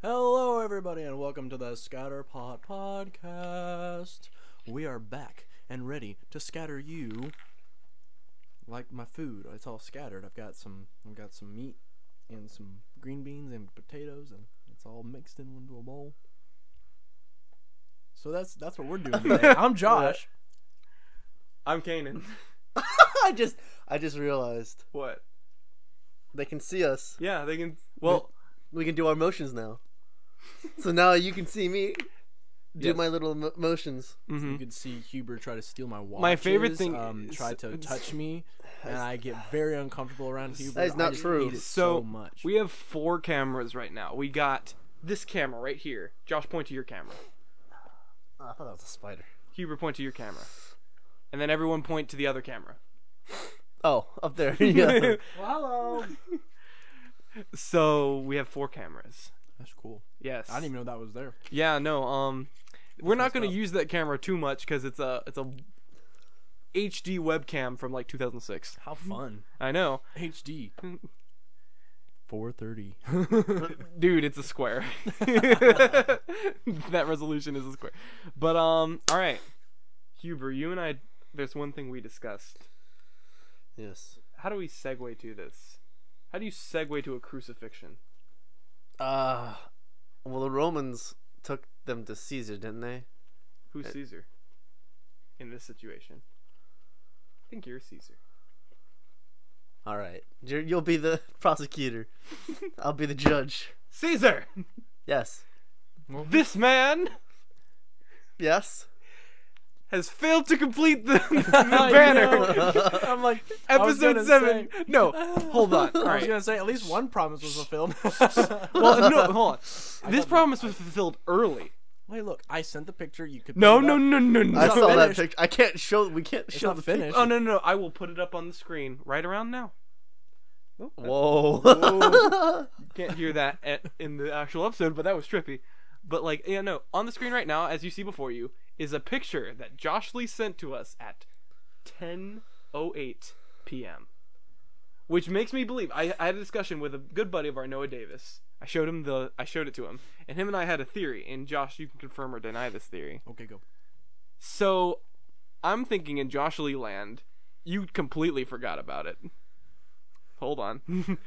Hello, everybody, and welcome to the Scatterpot podcast. We are back and ready to scatter you like my food. It's all scattered. I've got some meat and some green beans and potatoes, and it's all mixed into a bowl. So that's what we're doing today. I'm Josh. I'm Kanan. I just realized What? they can see us. Yeah, they can. Well, We can do our motions now. So now you can see me do Yes. my little motions. mhm. You could see Huber try to steal my watch. My favorite thing try to touch me, and I get very uncomfortable around Huber. That is not I just true. hate it so much. we have 4 cameras right now. We got this camera right here. Josh, point to your camera. Oh, I thought that was a spider. Huber, point to your camera. And then everyone point to the other camera. Oh, up there. Yeah. Hello. So we have 4 cameras. That's cool. Yes. I didn't even know that was there. Yeah, no. We're not messed going to up. use that camera too much because it's a HD webcam from like 2006. How fun. I know. HD. 430. Dude, it's a square. That resolution is a square. But all right. Huber, you and I, there's one thing we discussed. Yes. How do we segue to this? How do you segue to a crucifixion? Well, the Romans took them to Caesar, didn't they? Who's Caesar in this situation? I think you're Caesar. All right. You'll be the prosecutor. I'll be the judge. Caesar! Yes. This man Yes. has failed to complete the banner. I'm like, I was Episode gonna 7. say- No, hold on. All I was right. gonna say at least one promise was fulfilled. Well, no, hold on. This promise was fulfilled early. Wait, look, I sent the picture. You could. No, put it no, up. no, no, no. I not saw that finished. picture. I can't show. We can't It's show not the finished. Oh, no, no, no. I will put it up on the screen right around now. Oh, Whoa. Whoa. Can't hear that in the actual episode, but that was trippy. But, like, yeah, no. On the screen right now, as you see before you, is a picture that Josh Lee sent to us at 10:08 p.m. Which makes me believe. I had a discussion with a good buddy of our, Noah Davis. I showed it to him, and him and I had a theory. And Josh, you can confirm or deny this theory. Okay, go. So, I'm thinking in Josh Lee land, you completely forgot about it. Hold on.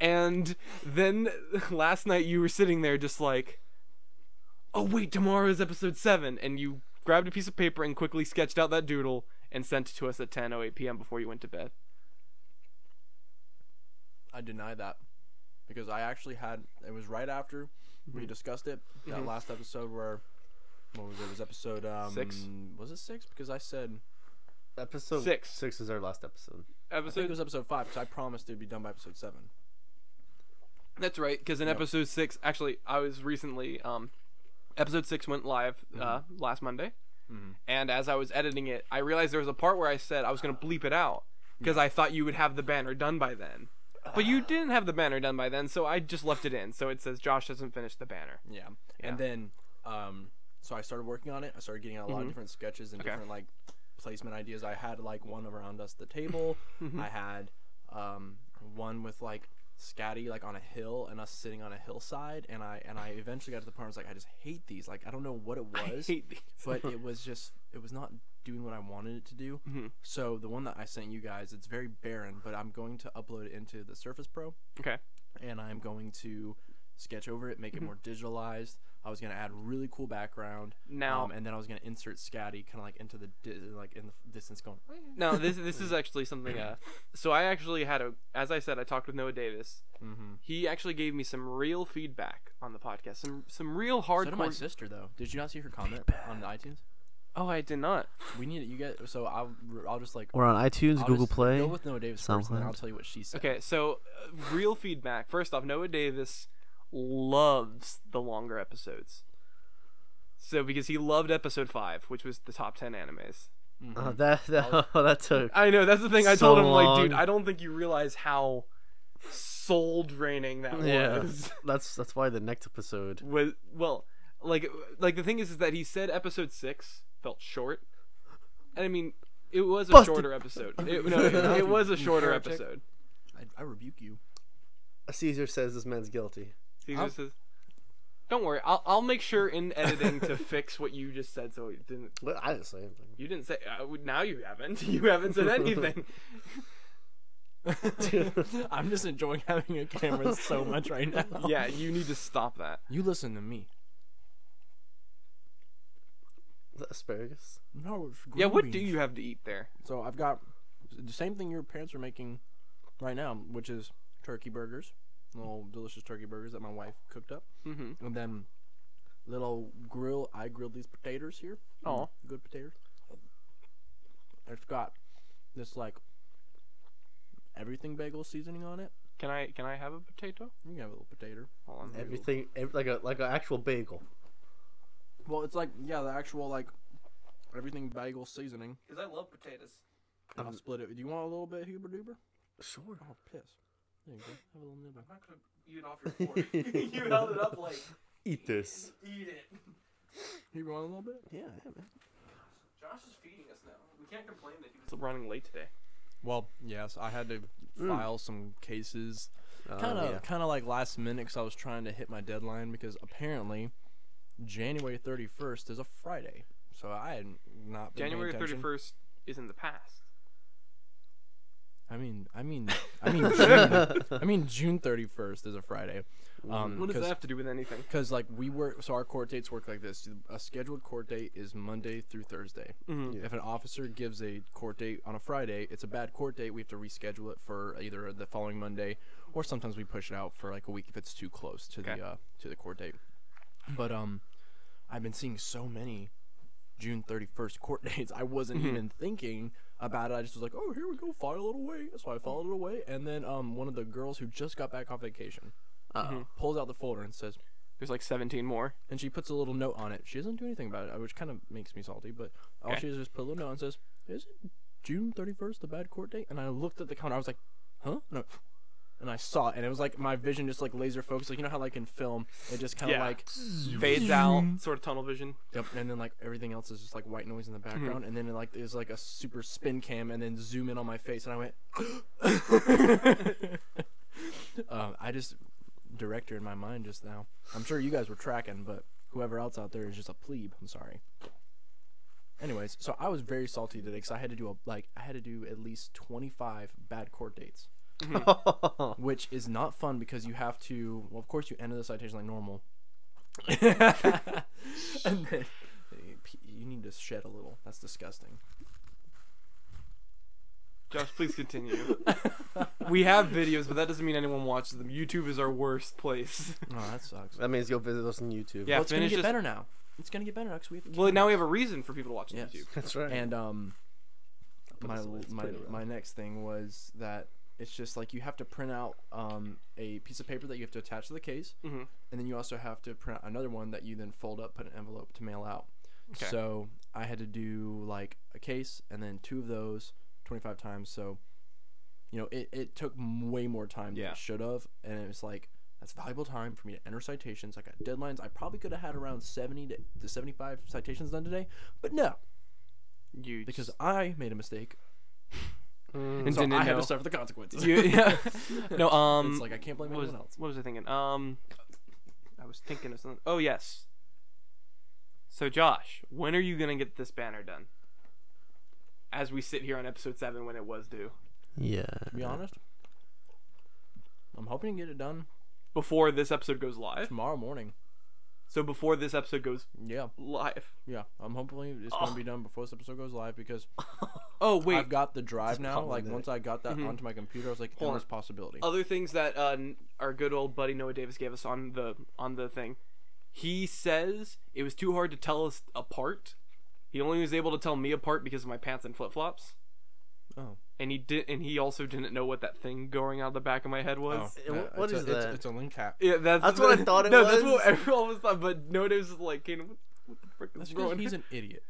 And then last night you were sitting there just like, oh wait, tomorrow is episode 7, and you grabbed a piece of paper and quickly sketched out that doodle and sent it to us at 10:08 p.m. before you went to bed. I deny that because I actually had. It was right after we discussed it. That last episode where, what was it? It was episode 6. Was it 6? Because I said Episode 6. 6 is our last episode. I think it was episode 5 because I promised it'd be done by episode 7. That's right, because in Yep. episode 6, actually, I was recently, episode 6 went live last Monday, and as I was editing it, I realized there was a part where I said I was going to bleep it out, because I thought you would have the banner done by then. But you didn't have the banner done by then, so I just left it in, so it says Josh hasn't finished the banner. Yeah. And then, so I started working on it. I started getting a lot of different sketches and different, like, placement ideas. I had, like, one around us, the table. I had one with, like, Scatty, like, on a hill and us sitting on a hillside. And I eventually got to the part where I was like, I just hate these. Like, I don't know what it was. I hate these. But it was not doing what I wanted it to do. So the one that I sent you guys, it's very barren, but I'm going to upload it into the Surface Pro. Okay. And I'm going to sketch over it, make it more digitalized. I was gonna add really cool background. Now, and then I was gonna insert Scatty kind of like into the like in the distance going. now this is actually something. So I actually had as I said, I talked with Noah Davis. He actually gave me some real feedback on the podcast, some real hardcore. So did my sister though. Did you not see her comment on iTunes? Oh, I did not. We need it. You get so I'll just like. We're on iTunes, I'll Google just Play. Go with Noah Davis first, and then SoundCloud. I'll tell you what she said. Okay, so real feedback. First off, Noah Davis loves the longer episodes. So because he loved episode 5, which was the top 10 animes. That took. I know, that's the thing. I So told him, like, dude, long. I don't think you realize how soul draining that Yeah, was. that's why the next episode. Well, like the thing is that he said episode 6 felt short, and I mean, it was a Busted. shorter episode. It was a shorter heretic. episode. I rebuke you. Caesar says this man's guilty. Caesar says, Don't worry. I'll make sure in editing to fix what you just said, so it didn't. Well, I didn't say anything. You didn't say. Now you haven't. You haven't said anything. I'm just enjoying having a camera so much right now. Yeah, you need to stop that. You listen to me. The asparagus. No, it's green Yeah, what beans. do you have to eat there? So I've got the same thing your parents are making right now, which is turkey burgers, little delicious turkey burgers that my wife cooked up, Mm-hmm. and then little grill. I grilled these potatoes here. Oh. Good potatoes. It's got this like everything bagel seasoning on it. Can I have a potato? You can have a little potato. Hold on. Everything, like an actual bagel. Well, it's like the actual like everything bagel seasoning. Because I love potatoes. I'll split it. Do you want a little bit, Huber Duber? Sure. Oh, piss. There you go. Have a little nibble. I'm not gonna eat it off your fork. You held it up like Eat this. eat it. Huber, want a little bit? Yeah, man. Josh is feeding us now. We can't complain that he was running late today. Well, yes, I had to file some cases, Oh, kind of like last minute, because I was trying to hit my deadline. Because apparently, January 31st is a Friday, so I had not been January paying attention. 31st is in the past. I mean, June 31st is a Friday. What does that have to do with anything? Because like we work, so our court dates work like this. A scheduled court date is Monday through Thursday. Mm-hmm. If an officer gives a court date on a Friday, it's a bad court date. We have to reschedule it for either the following Monday, or sometimes we push it out for like a week if it's too close to the court date. But I've been seeing so many June 31st court dates. I wasn't even thinking about it. I just was like, oh, here we go, file it away. So I filed it away, and then one of the girls who just got back off vacation pulls out the folder and says, There's like 17 more. and she puts a little note on it. She doesn't do anything about it, which kind of makes me salty, but all she does is put a little note and says, is it June 31st, the bad court date? And I looked at the calendar. I was like, huh? No. And I saw it, and it was like my vision just like laser focused. Like, you know how like in film, it just kind of like Fades out, sort of tunnel vision. Yep, and then like everything else is just like white noise in the background, and then like there's like a super spin cam, and then zoom in on my face, and I went. I just director in my mind just now. I'm sure you guys were tracking, but whoever else out there is just a plebe. I'm sorry. Anyways, so I was very salty today because I had to do at least 25 bad court dates. Which is not fun because you have to. Well, of course, you enter the citation like normal, and then you need to shed a little. That's disgusting. Josh, please continue. We have videos, but that doesn't mean anyone watches them. YouTube is our worst place. Oh, that sucks. That means you'll visit us on YouTube. Yeah, Well, it's gonna finish get this- better now. It's gonna get better because we have. Well, now we have a reason for people to watch Yes. YouTube. That's right. And Put this away. It's pretty rough. my next thing was that it's just like you have to print out a piece of paper that you have to attach to the case, Mm-hmm. and then you also have to print out another one that you then fold up, put in an envelope to mail out. Okay. So I had to do like a case and then 2 of those 25 times. So, you know, it took way more time than Yeah. it should have, and it was like that's valuable time for me to enter citations. I got deadlines. I probably could have had around 70 to 75 citations done today, but no, because I made a mistake. and So didn't I had know. to suffer the consequences. Yeah. No, It's like I can't blame anyone else. What was I thinking? I was thinking of something. Oh, yes. So, Josh, when are you going to get this banner done? As we sit here on episode 7 when it was due. Yeah. To be honest, I'm hoping to get it done Before this episode goes live? tomorrow morning. So before this episode goes Yeah, live. yeah. I'm hoping it's going to be done before this episode goes live because Oh, wait. I've got the drive It's now. Like problematic. once I got that onto my computer, I was like, Hold endless on. possibility. Other things that our good old buddy Noah Davis gave us on the thing. He says it was too hard to tell us apart. He only was able to tell me apart because of my pants and flip-flops. Oh. And he also didn't know what that thing going out the back of my head was. Oh. What is that? It's a link cap. Yeah, that's what I thought it no, was. that's what everyone was thought. But Noah Davis is like, Kane, what the frick is That's because growing? he's an idiot.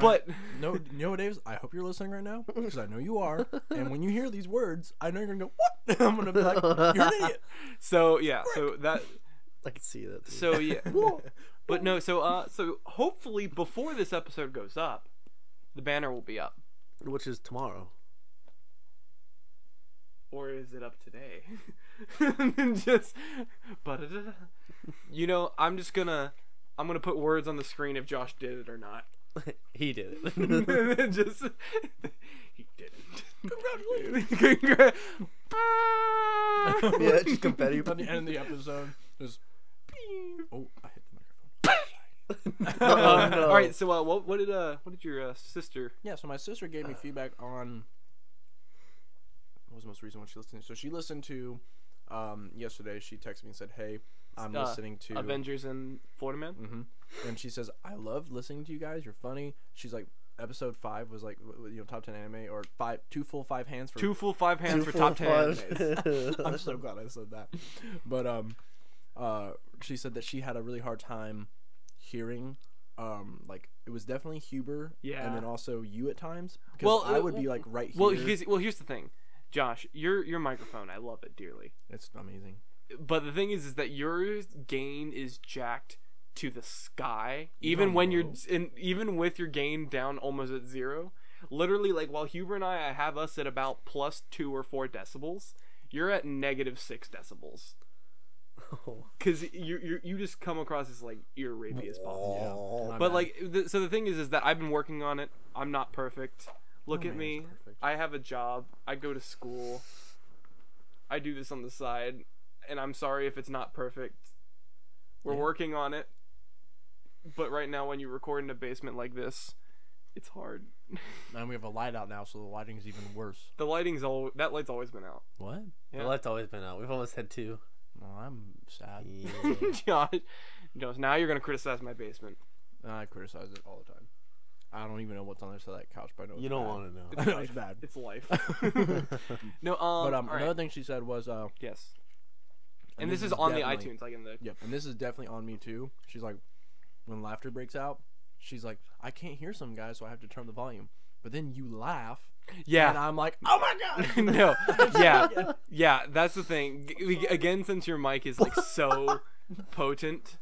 But No, Noah Davis, I hope you're listening right now because I know you are. And when you hear these words, I know you're gonna go, "What?" I'm gonna be like, "You're an idiot." so yeah, so that I can see that. Too. so yeah. But no, so hopefully before this episode goes up, the banner will be up. Which is tomorrow. Or is it up today? Just You know, I'm gonna put words on the screen if Josh did it or not. He did it. Just he didn't. Yeah, just confetti. At the end of the episode, just. Oh, I hit the microphone. Oh, no. All right, so what did your sister? Yeah, so my sister gave me feedback on what was the most recent one she listened to. So she listened to yesterday. She texted me and said, "Hey, I'm listening to Avengers and Florida Man." Mm-hmm. And she says, "I love listening to you guys. You're funny." She's like, episode 5 was like, top 10 anime, or 2 full 5 hands for 2 full 5 hands for top 10 animes. I'm so glad I said that. But she said that she had a really hard time hearing. Like it was definitely Huber, and then also you at times. Because I would be like right here. Well, here's the thing, Josh. Your microphone, I love it dearly. It's amazing. But the thing is that your gain is jacked to the sky, even when even with your gain down almost at 0. Literally, like while Huber and I have us at about plus 2 or 4 decibels, you're at negative 6 decibels. Because you just come across as like ear rapey as possible. Yeah, but like, so the thing is that I've been working on it. I'm not perfect. Look at me. I have a job. I go to school. I do this on the side, and I'm sorry if it's not perfect. We're working on it. But right now, when you record in a basement like this, it's hard. And we have a light out now, so the lighting is even worse. The lighting's that light's always been out. What? Yeah. The light's always been out. We've almost had 2. Well, I'm sad. Yeah. Josh, now you're gonna criticize my basement. I criticize it all the time. I don't even know what's on the side of that couch, but I know You don't want to know. It's know. life. It's bad. It's life. No, but all right. another thing she said was Yes. And this is on the definitely- iTunes, like in the. Yep, and this is definitely on me too. She's like, when laughter breaks out, she's like, I can't hear some guys, so I have to turn the volume. But then you laugh, Yeah. and I'm like, oh my god. No. Yeah. That's the thing. Again, since your mic is like so potent,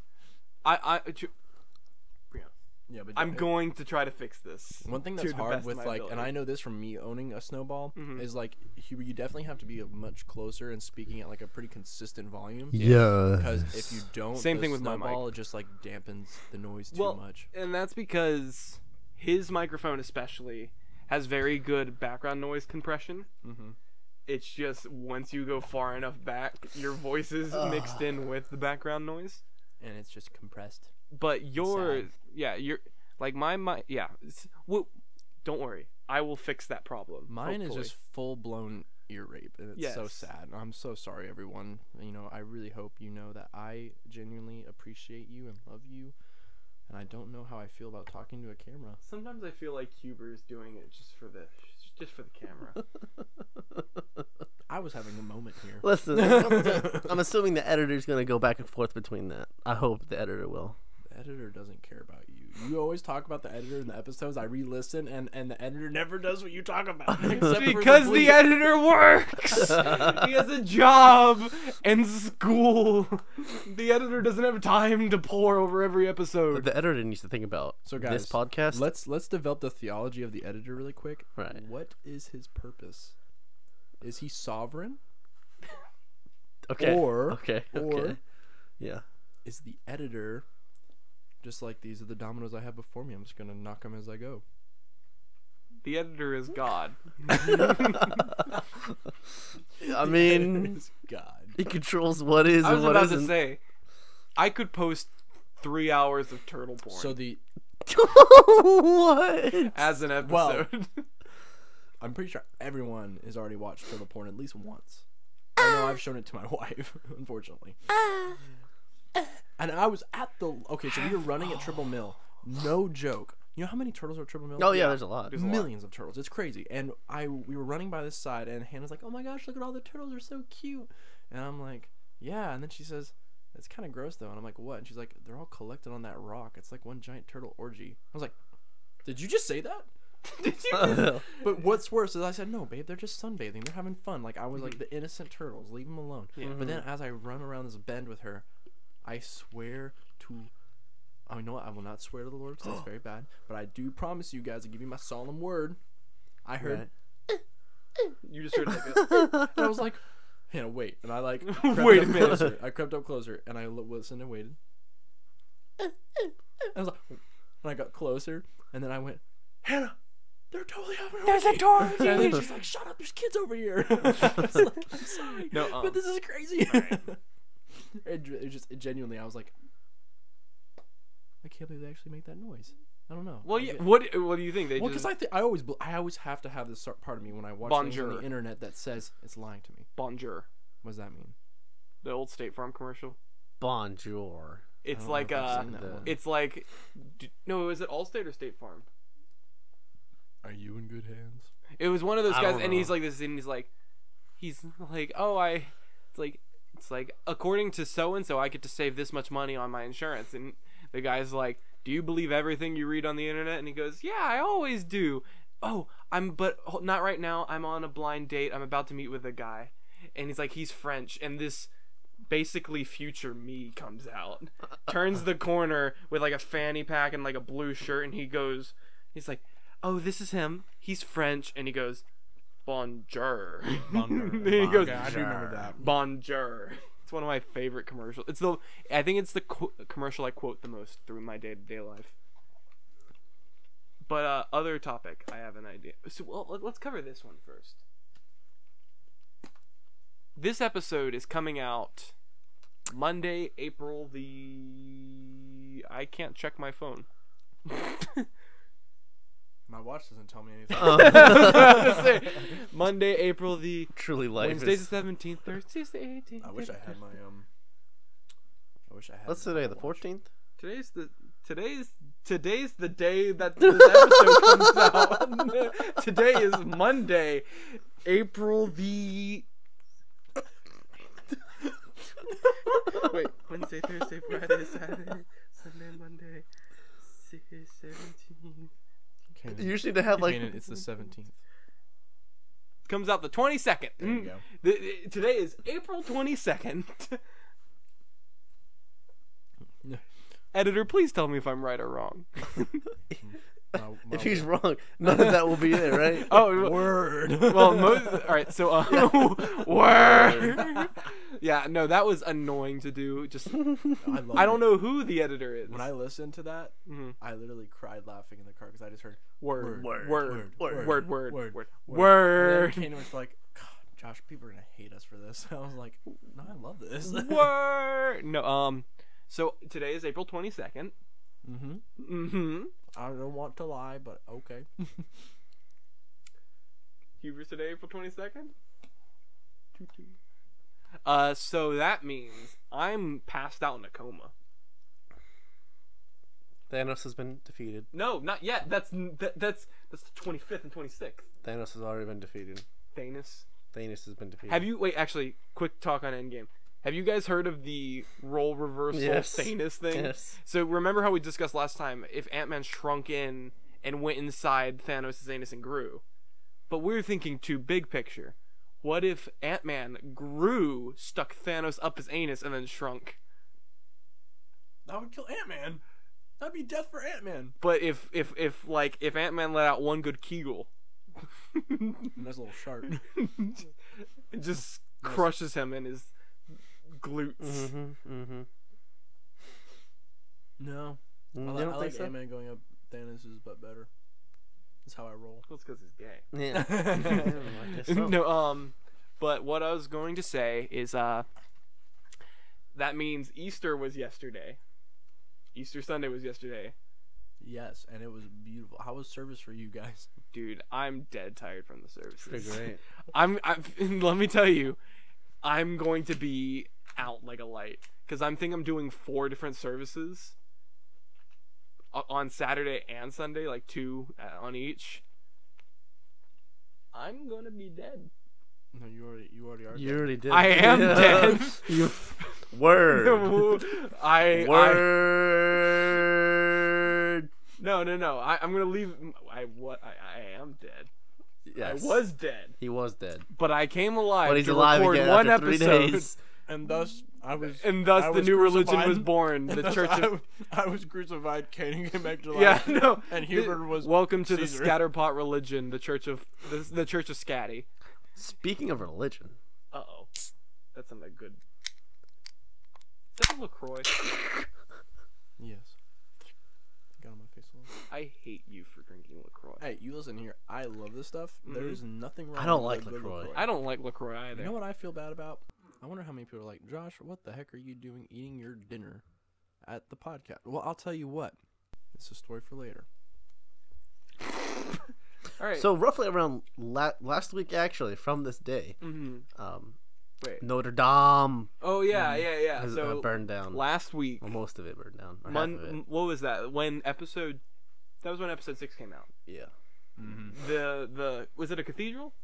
Yeah, but I'm going to try to fix this. One thing to that's the hard best of with my like, ability. and I know this from me owning a snowball, is like you definitely have to be much closer and speaking at like a pretty consistent volume. Yeah. Because if you don't, Same the thing with my snowball, mic. it just like dampens the noise too much. And that's because his microphone especially has very good background noise compression. Mm-hmm. It's just once you go far enough back, your voice is mixed in with the background noise. And it's just compressed. But yours, you're like my well, don't worry, I will fix that problem. Mine hopefully. is just full blown ear rape, and it's so Yes. sad. I'm so sorry, everyone. You know, I really hope you know that I genuinely appreciate you and love you, and I don't know how I feel about talking to a camera. Sometimes I feel like Huber's doing it just for the camera. I was having a moment here. Listen, I'm assuming the editor's going to go back and forth between that. I hope the editor will. The editor doesn't care about you. You always talk about the editor in the episodes. I re-listen, and the editor never does what you talk about. Except for Because the editor works. He has a job and school. The editor doesn't have time to pore over every episode. The editor needs to think about So guys, this podcast. Let's develop the theology of the editor really quick. Right. What is his purpose? Is he sovereign? Okay. Or Yeah. is the editor just like these are the dominoes I have before me? I'm just gonna knock them as I go. The editor is God. I mean, God. he controls what is I was and what about isn't. to say, I could post 3 hours of turtle porn So the What? as an episode. Well, I'm pretty sure everyone has already watched turtle porn at least once. I know I've shown it to my wife, unfortunately. And I was at the so we were running at Triple Mill. No joke. You know how many turtles are at Triple Mill? Oh yeah, there's a lot. There's a lot. Millions of turtles. It's crazy. And we were running by this side, and Hannah's like, "Oh my gosh, look at all the turtles! They're so cute." And I'm like, "Yeah." And then she says, "It's kind of gross though." And I'm like, "What?" And she's like, "They're all collected on that rock. It's like one giant turtle orgy." I was like, "Did you just say that?" But what's worse is I said, "No, babe, they're just sunbathing. They're having fun." Like I was like the innocent turtles. Leave them alone. Yeah. But then as I run around this bend with her, I swear to. Oh, you know what? I will not swear to the Lord because that's very bad. But I do promise you guys, I give you my solemn word. I heard, Right. You just heard like a, and I was like, Hannah, wait. And I like Wait a minute. closer. I crept up closer and I listened and waited. I was like, and I got closer and then I went, Hannah, they're totally having There's a torch. And then she's like, shut up, there's kids over here. I was like, I'm sorry, but this is crazy. Right. it genuinely, I was like, I can't believe they actually make that noise. I don't know. Well, yeah. What do you think? They Well, just because I always have to have this part of me when I watch things on the internet that says it's lying to me. Bonjour. What does that mean? The old State Farm commercial. Bonjour. It's I like don't know if I've seen that one. it's like no, is it Allstate or State Farm? Are you in good hands? It was one of those I guys, don't and know. he's like this, and he's like, oh, it's like according to so and so, I get to save this much money on my insurance, and the guy's like, do you believe everything you read on the internet? And he goes, yeah, I always do. Oh, but not right now. I'm on a blind date. I'm about to meet with a guy, and he's like, he's French, and this basically future me comes out, turns the corner with like a fanny pack and like a blue shirt, and he's like, oh, this is him. He's French, and he goes, bonjour. He goes, Okay, I do remember that. bonjour. It's one of my favorite commercials. I think it's the commercial I quote the most through my day-to-day life. But other topic, I have an idea. So let's cover this one first. This episode is coming out Monday, April the... I can't check my phone. My watch doesn't tell me anything. Monday, April the... Truly life Wednesday's is... the 17th, Thursday's the 18th. I wish I had my What's today, the 14th? Today's the day that this episode comes out. Today is Monday, April the... Wait, Wednesday, Thursday, Friday, Saturday, Sunday, Monday, 17th. Kanan, You usually to have like... Kanan, it's the 17th. Comes out the 22nd. There you go. Today is April 22nd. Editor, please tell me if I'm right or wrong. If he's wrong, none of that will be there, right? Oh, word. Well, all right. So, word. Yeah, no, that was annoying to do. Just, I don't know who the editor is. When I listened to that, Mhm. I literally cried laughing in the car because I just heard Word, word, word, word, word, word, word, word. word. And then Kanan was like, God, Josh, people are gonna hate us for this. I was like, no, I love this. Word. No, so today is April 22nd. Mm-hmm. I don't want to lie, but okay. Hubris today, April 22nd. So that means I'm passed out in a coma. Thanos has been defeated. No, not yet. That's the 25th and 26th. Thanos has already been defeated. Thanos. Thanos has been defeated. Have you actually quick talk on Endgame. Have you guys heard of the role reversal Thanos thing? Yes. So remember how we discussed last time if Ant-Man shrunk in and went inside Thanos' anus and grew. But we're thinking too big picture. What if Ant-Man grew, stuck Thanos up his anus, and then shrunk? That would kill Ant-Man. That'd be death for Ant-Man. But if Ant-Man let out one good Kegel, And that's a little sharp. it just crushes him in his glutes. Mm-hmm. No. You I don't like think so? Ant-Man going up Thanos' butt better. That's how I roll. Well, it's because he's gay. Yeah. I guess so. No, but what I was going to say is, that means Easter was yesterday. Easter Sunday was yesterday. Yes, and it was beautiful. How was service for you guys? Dude, I'm dead tired from the services. Pretty great. I'm let me tell you, I'm going to be out like a light because I'm doing 4 different services on Saturday and Sunday, like 2 on each. I'm gonna be dead. No, you already are. You already did. I am dead. You word. Word. No. I'm gonna leave. I am dead. Yes. I was dead. He was dead. But I came alive But he's to alive record again one after 3 episode. days. And thus I was. And thus I the was new religion crucified. was born. And The thus Church of I was crucified. Kanan came back to life. Yeah, no. And Hubert was. Welcome to Caesar. the Scatterpot religion, the Church of Scatty. Speaking of religion, Uh-oh. That's not that good. Is that a LaCroix? Yes. Got on my face a little. I hate you for drinking LaCroix. Hey, you listen here. I love this stuff. There's nothing wrong. I don't with like a good LaCroix. I don't like LaCroix either. You know what I feel bad about? I wonder how many people are like, Josh, what the heck are you doing eating your dinner at the podcast? Well, I'll tell you what. It's a story for later. All right. So roughly around last week, actually, from this day, Wait. Notre Dame Oh yeah. has So burned down. last week, Well, most of it burned down. Or half of it. what was that? That was when episode 6 came out. Yeah. The was it a cathedral?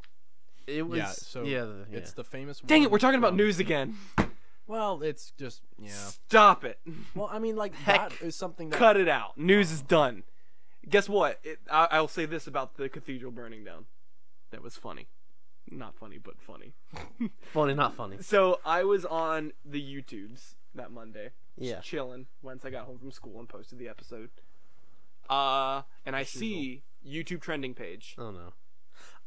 It was. Yeah, so it's the famous Dang it, one we're talking about from- news again. Well, it's just, yeah. Stop it. Well, I mean, like, Heck, that is something that... Cut it out. News is done. Guess what? I'll say this about the cathedral burning down. That was funny. Not funny, but funny. Funny, not funny. So I was on the YouTubes that Monday. Yeah. Just chilling once I got home from school and posted the episode. And I see YouTube trending page. Oh no.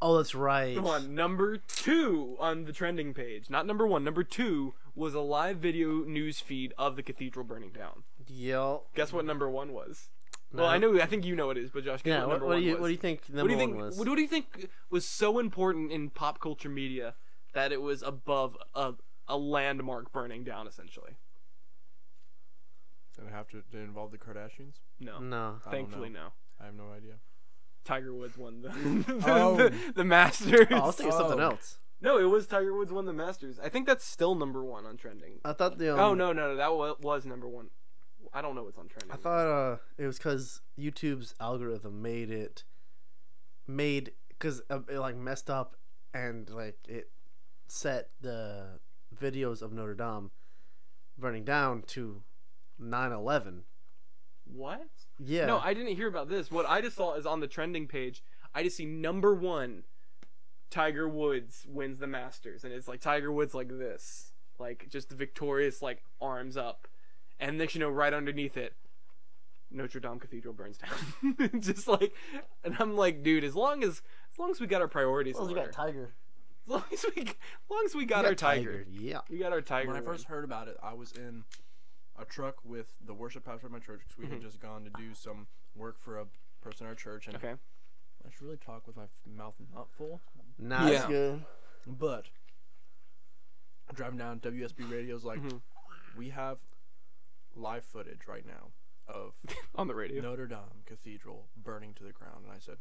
Oh, that's right. Come on, number 2 on the trending page. Not number 1. Number 2 was a live video news feed of the cathedral burning down. Yo. Guess what number 1 was? No. Well, I think you know what it is, but Josh, guess Yeah. what number What 1 do you was? What do you think number one was? What do you think was so important in pop culture media that it was above a landmark burning down, essentially? Did it have to involve the Kardashians? No. No. I don't Thankfully, know. no. I have no idea. Tiger Woods won the Oh. the Masters. Oh, I was thinking something Oh. else. No, it was Tiger Woods won the Masters. I think that's still number 1 on trending. I thought the. Oh no, that was number 1. I don't know what's on trending. I thought it was because YouTube's algorithm because it like messed up and like it set the videos of Notre Dame burning down to 9/11. What? Yeah. No, I didn't hear about this. What I just saw is on the trending page. I just see number 1, Tiger Woods wins the Masters, and it's like Tiger Woods like this, like just the victorious like arms up, and next you know right underneath it, Notre Dame Cathedral burns down. Just like, and I'm like, dude, as long as we got our priorities in Well, you order, got Tiger. as long as we got our Tiger, Yeah. we got our Tiger. When I win. first heard about it, I was in a truck with the worship pastor of my church because we had just gone to do some work for a person in our church. And Okay. I should really talk with my mouth not full. Nah, that's Yeah. good. But driving down WSB radio's like, we have live footage right now of on the radio. Notre Dame Cathedral burning to the ground. And I said,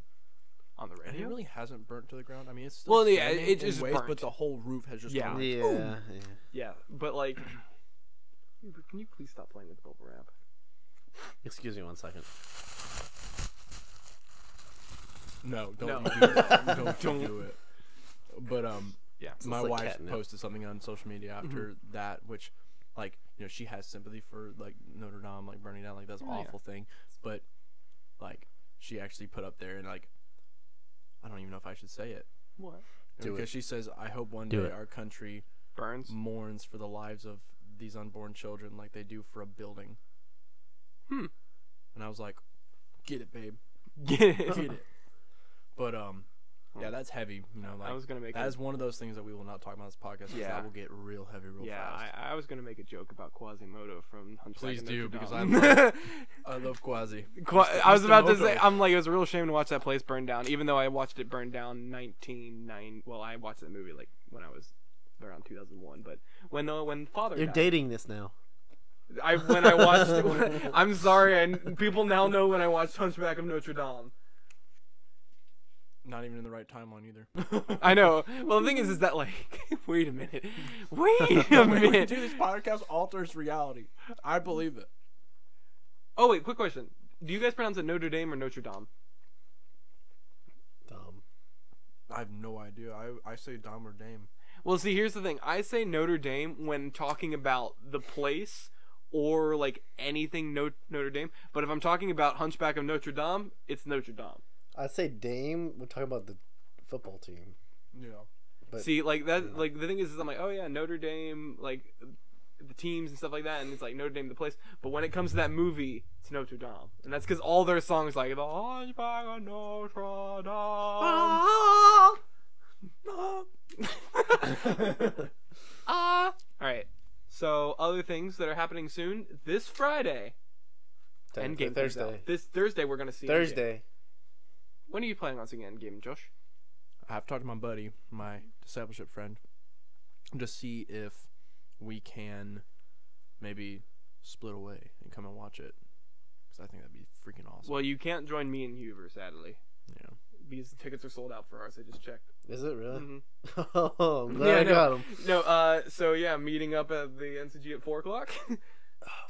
On the and radio. it really hasn't burnt to the ground. I mean, it's still Well, yeah, standing it in just ways, burnt. but the whole roof has just Yeah. gone. Yeah. Yeah, but like, can you please stop playing with bubble wrap? Excuse me 1 second. No, don't No. do it. Don't do it. But Yeah. my like wife catnip. posted something on social media after that, which, like, you know, she has sympathy for like Notre Dame like burning down, like that's an Oh, yeah. awful thing. But like, she actually put up there and like, I don't even know if I should say it. What? Do because it. she says, I hope one Do day it. our country Burns. mourns for the lives of these unborn children like they do for a building. Hmm. And I was like, get it, babe. Get it. Get it. But yeah, that's heavy. You know, like I was gonna make. that is one of those things that we will not talk about on this podcast. Because Yeah. that will get real heavy real Yeah, fast. I was gonna make a joke about Quasimodo from Hunchback Please of do, Notre because Dame. I love Quasi. I was Mr. about to Moto. say, I'm like, it was a real shame to watch that place burn down, even though I watched it burn down 1990. Well, I watched that movie like when I was around 2001, but when Father You're died, dating this now. when I watched it, I'm sorry, and people now know when I watched Hunchback of Notre Dame. Not even in the right timeline either. I know. Well, the thing is that like, wait a minute, wait a minute. Dude, this podcast alters reality. I believe it. Oh wait, quick question: do you guys pronounce it Notre Dame or Notre Dame? Dumb. I have no idea. I say Dom or Dame. Well, see, here's the thing. I say Notre Dame when talking about the place or like anything Notre Dame. But if I'm talking about Hunchback of Notre Dame, it's Notre Dame. I'd say Dame. We're talking about the football team. Yeah. But See, like that. Like the thing is I'm like, oh yeah, Notre Dame, like the teams and stuff like that, and it's like Notre Dame, the place. But when it comes to that movie, it's Notre Dame, and that's because all their songs like the Hunchback of Notre Dame. All right. So other things that are happening soon this Friday. Endgame comes out. Thursday. This Thursday we're gonna see Thursday. Endgame. When are you planning on seeing Endgame, Josh? I've talked to my buddy, my discipleship friend, to see if we can maybe split away and come and watch it. Because I think that'd be freaking awesome. Well, you can't join me and Huber, sadly. Yeah. Because the tickets are sold out for ours. I just checked. Is it really? Mm-hmm. Oh, I'm glad I got them. No, so yeah, meeting up at the NCG at 4 o'clock.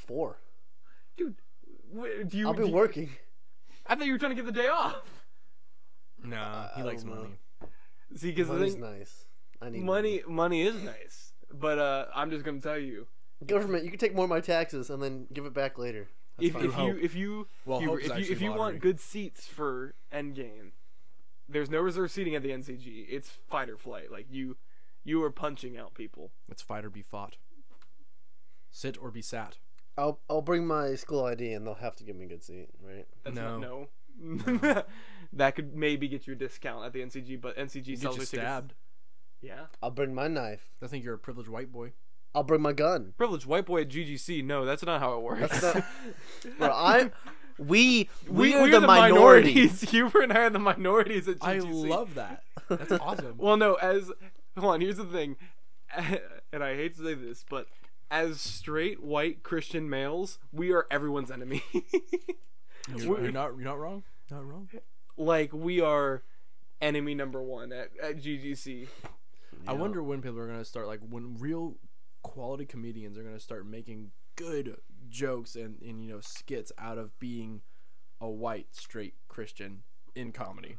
4. Dude, do you... I'll be working. I thought you were trying to get the day off. No, he likes money. See, because Money's nice. I need money. Money is nice, but I'm just gonna tell you, government, you can take more of my taxes and then give it back later. That's fine. if you want good seats for Endgame, there's no reserve seating at the NCG. It's fight or flight. Like you are punching out people. It's fight or be fought. Sit or be sat. I'll bring my school ID and they'll have to give me a good seat, right? That's No. no. That could maybe get you a discount at the NCG, but NCG You sells get you their tickets. stabbed. Yeah. I'll bring my knife. I think you're a privileged white boy. I'll bring my gun. Privileged white boy at GGC. No, that's not how it works. That's not. Bro, we we're are the minority. minorities. Huber and I are the minorities at GGC. I love that. That's awesome. Well, no, hold on, here's the thing. And I hate to say this, but as straight white Christian males, we are everyone's enemy. You're not wrong. Not wrong. Like, we are enemy number one at GGC. I wonder when people are going to start, like, when real quality comedians are going to start making good jokes and skits out of being a white, straight Christian in comedy.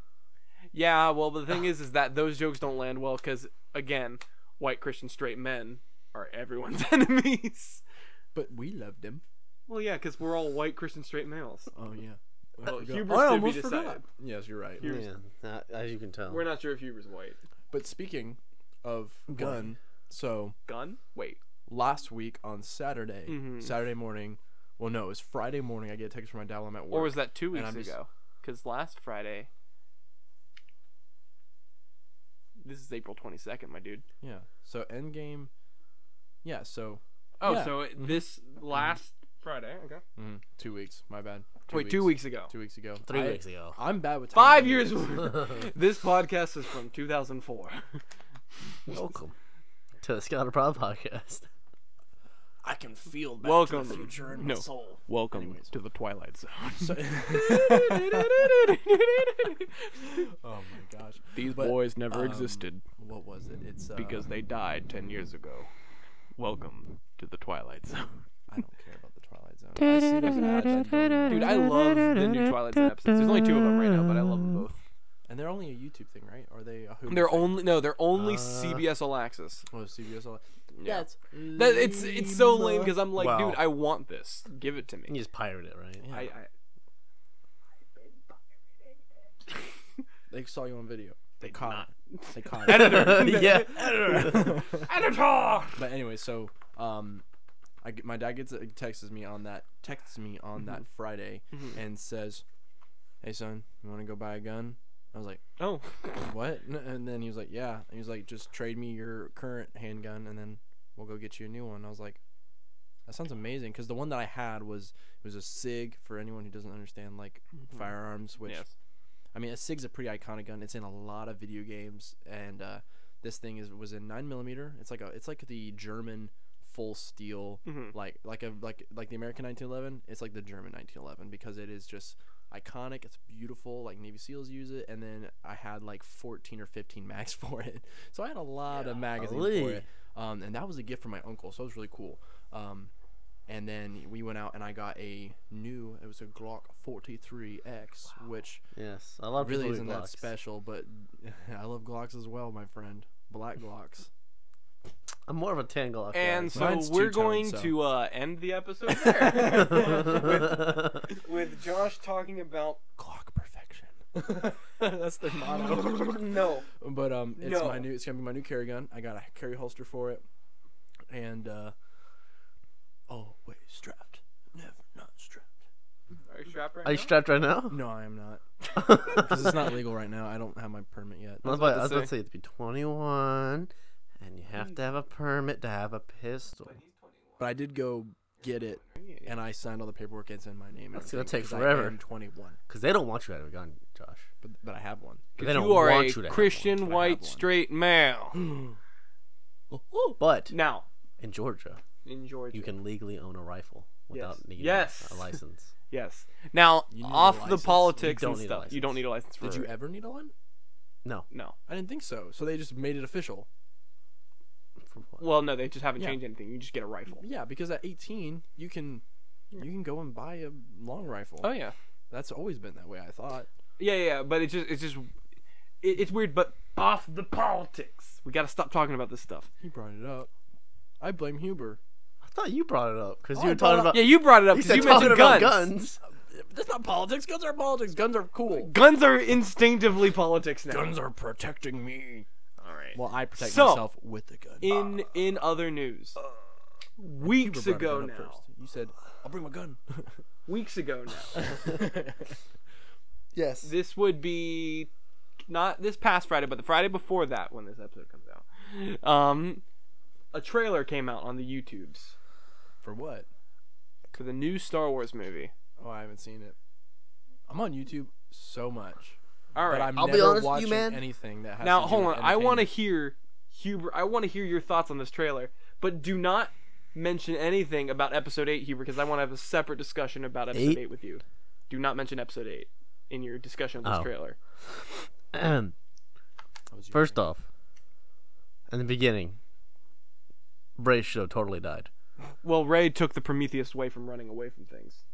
Yeah, well, the thing is that those jokes don't land well because, again, white Christian straight men are everyone's enemies. But we love them. Well, yeah, because we're all white Christian straight males. Oh, yeah. Well, Huber's I to be almost decided. forgot. Yes, you're right. Yeah, as you can tell. We're not sure if Huber's white. But speaking of gun, so Gun? Wait. last week on Saturday, Saturday morning, well, no, it was Friday morning, I get a text from my dad while I'm at work. Or was that 2 weeks I'm just- ago? Because last Friday... This is April 22nd, my dude. Yeah. So Endgame. Yeah. So. Oh, yeah. so this last Friday. Okay. 2 weeks. My bad. 2 weeks ago. 2 weeks ago. 3 weeks ago. I'm bad with time. 5 years. This podcast is from 2004. Welcome to the Scatterpot podcast. I can feel back Welcome to the future in my soul. Welcome Anyways. to the Twilight Zone. So, oh my gosh. These boys never existed What was it? It's because they died 10 years ago. Welcome to the Twilight Zone. I don't care about the Twilight Zone. I see those ads. I don't Dude, I love the new Twilight Zone episodes. There's only 2 of them right now, but I love them both. And they're only a YouTube thing, right? Or are they a Hulu They're thing? only CBS All Access. Oh, CBS. Yeah. That's It's so lame because I'm like, Wow. dude, I want this. Give it to me. You just pirate it, right? Yeah. They saw you on video. They caught it. They caught it. Editor. Yeah. Editor. But anyway, so my dad texts me on that Friday and says, "Hey son, you want to go buy a gun?" I was like, Oh. "What?" And then he was like, "Yeah." And he was like, "Just trade me your current handgun, and then we'll go get you a new one." I was like, "That sounds amazing," because the one that I had was a SIG. For anyone who doesn't understand like firearms, which I mean, a SIG's a pretty iconic gun. It's in a lot of video games, and this thing was in 9mm. It's like the German full steel, like the American 1911. It's like the German 1911 because it is just iconic. It's beautiful. Like Navy SEALs use it, and then I had like 14 or 15 mags for it, so I had a lot of magazines for it. And that was a gift from my uncle, so it was really cool. And then we went out and I got it was a Glock 43X, which a lot of really people isn't use that Glocks. special, but I love Glocks as well, my friend. Black Glocks. I'm more of a tan Glock guy. And so Mine's we're two-tone, going so. to end the episode there with Josh talking about Glock perfection. That's their motto. no. But it's No. it's gonna be my new carry gun. I got a carry holster for it, and always strapped, never not strapped. Are you strapped right Are you now? strapped right now? No, I am not, because it's not legal right now. I don't have my permit yet. I was about to say it's be 21 And you have to have a permit to have a pistol. But I did go get it, and I signed all the paperwork and sent my name. That's gonna take 'cause forever. I am 21, Because they don't want you to have a gun, Josh. but I have one. They don't You are want a you to have Christian, one. I white, have one. straight male. But Now, in Georgia, in Georgia. you can legally own a rifle without needing Yes. a license. Yes. Now, You need a off the license. politics You don't and need a stuff, you don't license. need a license for Did you it. ever need a one? No. No. I didn't think so. So they just made it official. For what? Well, no, they just haven't Yeah. changed anything. You just get a rifle. Yeah, because at 18 you can go and buy a long rifle. Oh yeah. That's always been that way, I thought. Yeah, but it's weird. But off the politics, we got to stop talking about this stuff. He brought it up. I blame Huber. I thought you brought it up because Oh, you I were brought talking it about. Yeah, you brought it up you because said you mentioned talking guns. about guns. That's not politics. Guns are politics. Guns are cool. Guns are instinctively politics now. Guns are protecting me. All right. Well, I protect So, myself with the gun. In other news, Huber weeks brought ago it up now. first. You said, "I'll bring my gun." Weeks ago now. Yes. This would be not this past Friday, but the Friday before that when this episode comes out. A trailer came out on the YouTubes For what? for the new Star Wars movie. Oh, I haven't seen it. I'm on YouTube so much, All right. but I'm I'll be never honest with you, watching man. anything that has Now to do hold with on. I want to entertainment. hear Huber. I want to hear your thoughts on this trailer, but do not mention anything about Episode 8, Huber, because I want to have a separate discussion about Episode 8 with you. Do not mention Episode 8 in your discussion of this Oh. trailer. That was you. First off, in the beginning, Bray should have totally died. Well, Rey took the Prometheus way from running away from things.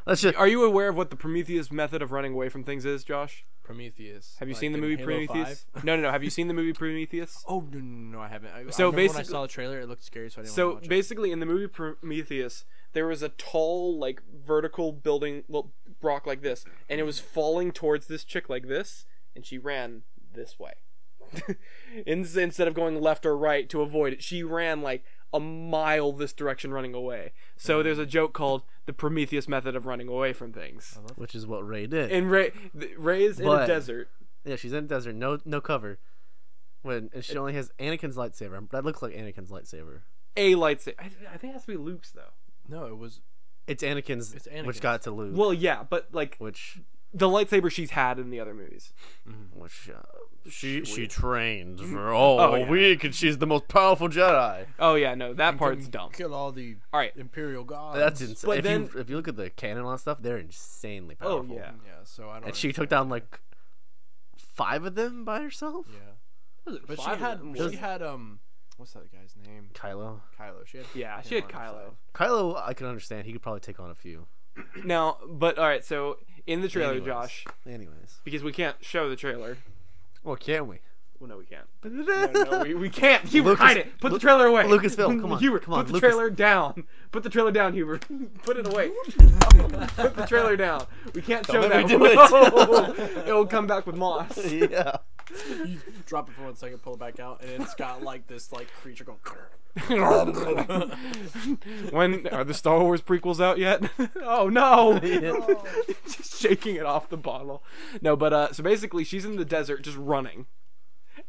Let's just. Are you aware of what the Prometheus method of running away from things is, Josh? Prometheus. Have you Like seen the in movie Halo Prometheus? 5? No. Have you seen the movie Prometheus? Oh no, I haven't. I So remember when I basically- saw the trailer, it looked scary, so I didn't So want to watch basically, in the movie Prometheus, there was a tall, like, vertical building rock like this, and it was falling towards this chick like this, and she ran this way. Instead of going left or right to avoid it, she ran like a mile this direction running away. So there's a joke called the Prometheus method of running away from things. Which is what Ray did. And Rey is in a But- desert. Yeah, she's in the desert, no cover. And she only has Anakin's lightsaber. That looks like Anakin's lightsaber. A lightsaber. I think it has to be Luke's though. it. No, it was. It's Anakin's, It's Anakin's. which got to Luke. Well, yeah, but like which the lightsaber she's had in the other movies. she trained for Oh, yeah. week, and she's the most powerful Jedi. Oh yeah, no, that part's Can dumb. Kill all the All right. Imperial gods. That's insane. But If, then- if you look at the canon on stuff, they're insanely Oh powerful. yeah. Yeah, so I don't. And she took down like 5 of them by herself. Yeah, but she had what's that guy's name? Kylo. Kylo. She had. Yeah, him she had on her Kylo. side. Kylo, I can understand. He could probably take on a few. Now, but all right. So in the trailer, Anyways. Josh, Anyways. because we can't show the trailer. Well, can't we? Well, no, we can't. No, we can't. Hubert, Lucas- hide it. Put the trailer away. Lucasfilm, come on. Hubert, Come on, put the Lucas. trailer down. Put the trailer down, Hubert. Put it away. Put the trailer down. We can't show Don't that. make me do it. It'll come back with moss. Yeah. You drop it for 1 second, pull it back out, and it's got like this like creature going. When are the Star Wars prequels out yet? Oh no! Yeah. Just shaking it off the bottle. No, but so basically, she's in the desert just running,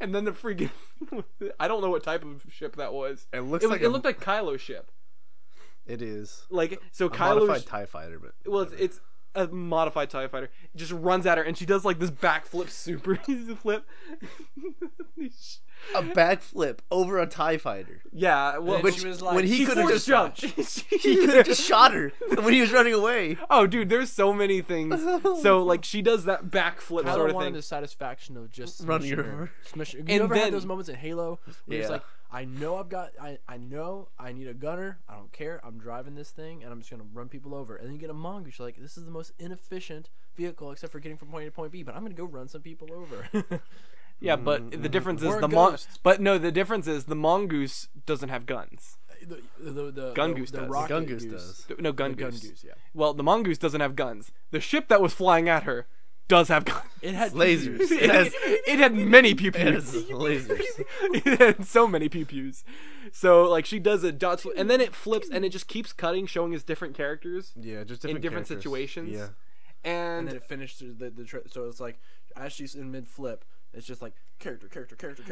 and then the freaking I don't know what type of ship that was. It looks It like looked like Kylo's ship. It is. Like so, A Kylo's modified TIE fighter, but well, it's a modified TIE fighter. It just runs at her, and she does like this backflip, super easy flip. a backflip over a TIE fighter. Yeah, well, Which she was like, when he she could have force just jumped. he could have just shot her when he was running away. Oh, dude, there's so many things. So, like, she does that backflip Kylo sort of wanted thing. the satisfaction of just Running smishing her. Smishing. You And ever then- had those moments in Halo where it's Yeah. like, I know I need a gunner. I don't care. I'm driving this thing, and I'm just gonna run people over. And then you get a mongoose. You're like, this is the most inefficient vehicle except for getting from point A to point B. But I'm gonna go run some people over. Yeah, but the difference is Or a the ghost. But no, the difference is the mongoose doesn't have guns. the Gungoose the does. rocket Gun Goose goose. does. No, The gun gun goose. goose, yeah. Well, the mongoose doesn't have guns. The ship that was flying at her does have guns. It had Lasers. pew-pews. It had many pew It has pews. lasers. It had so many pew pews. So like she does a dot, and then it flips, and it just keeps cutting, showing us different characters Yeah, just in different different characters. situations. Yeah. And And then it finished so it's like as she's in mid flip, It's just like character.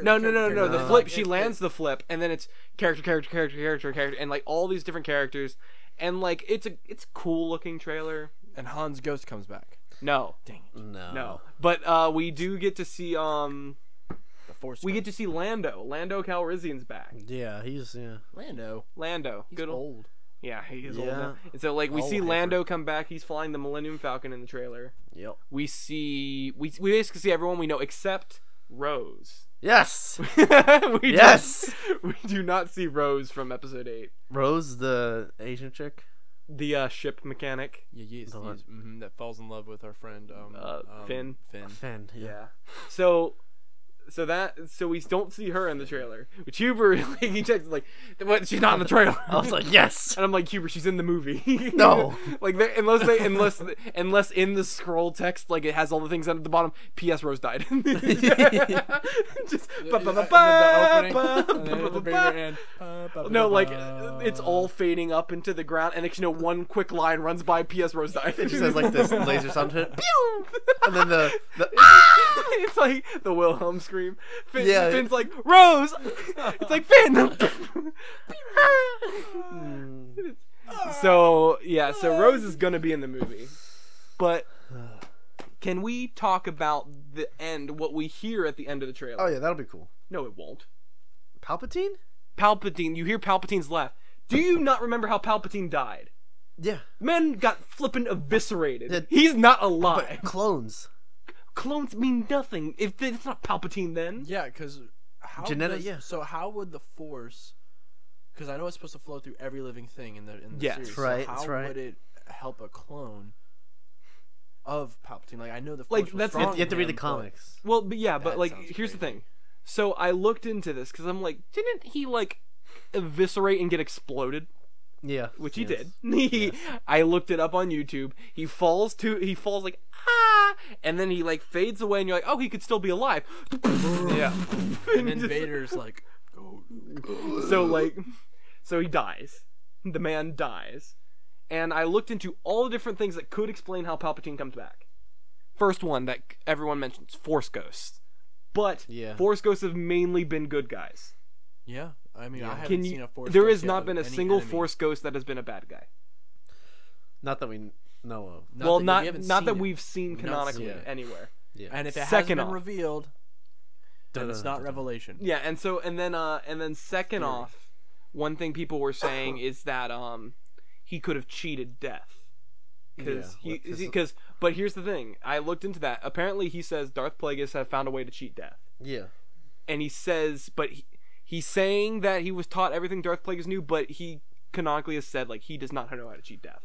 No. character. The flip. She lands the flip, and then it's character, and like all these different characters, and like it's a cool looking trailer. And Han's ghost comes back. No, Dang it. no. But we do get to see The Force. we get to see Lando Calrissian's back. Yeah, he's Lando. He's Good old. Yeah, he's old Yeah. now. And so like we Old see hyper. Lando come back. He's flying the Millennium Falcon in the trailer. Yep. We see we basically see everyone we know except Rose. Yes. we Yes. we do not see Rose from episode 8. Rose, the Asian chick. The ship mechanic. Yeah, yes, The one. that falls in love with our friend Finn. Finn. Yeah. So we don't see her in the trailer. Which Huber he checks like, what? She's not in the trailer. I was like, yes. And I'm like, Huber, she's in the movie. No. Like unless in the scroll text like it has all the things at the bottom. P.S. Rose died. Just no, like it's all fading up into the ground, and next you know one quick line runs by. P.S. Rose died. It just has like this laser sound to it. Pew! And then the It's like the Wilhelm scream. Yeah. Finn's like, Rose! It's like, Finn! So Rose is gonna be in the movie. But can we talk about the end, what we hear at the end of the trailer? Oh yeah, that'll be cool. No, it won't. Palpatine? Palpatine, you hear Palpatine's laugh. Do you not remember how Palpatine died? Yeah. Man got flippin' eviscerated. Yeah. He's not alive. But clones. Clones mean nothing. If it's not Palpatine, then Yeah, because Yeah. So how would the Force? Because I know it's supposed to flow through every living thing in the Yes. series. That's right, So how that's right. would it help a clone of Palpatine? Like I know the Force Like, was that's- strong You have to in read the him, comics. Well, but yeah, but That like, sounds here's the crazy. thing. So I looked into this because I'm like, didn't he like eviscerate and get exploded? Yeah. Which he Yes. did. I looked it up on YouTube. He falls like and then he like fades away, and you're like, oh, he could still be alive. Yeah. And then Vader's like, so he dies. The man dies. And I looked into all the different things that could explain how Palpatine comes back. First one that everyone mentions, Force Ghosts. But Yeah. Force Ghosts have mainly been good guys. yeah. I mean, I Yeah. haven't seen a Force. There Ghost has yet not of been a any single enemy. Force Ghost that has been a bad guy. Not that we know of. Not that we haven't not seen that it. we've seen Not canonically seen it. anywhere. Yeah. And if it Second hasn't off. been revealed, then it's not Dun-dun-dun-dun. revelation. Yeah, and then second Theory. off, one thing people were saying is that he could have cheated death. But here's the thing. I looked into that. Apparently he says Darth Plagueis have found a way to cheat death. Yeah. And he says, but he's saying that he was taught everything Darth Plagueis knew, but he canonically has said like he does not know how to cheat death.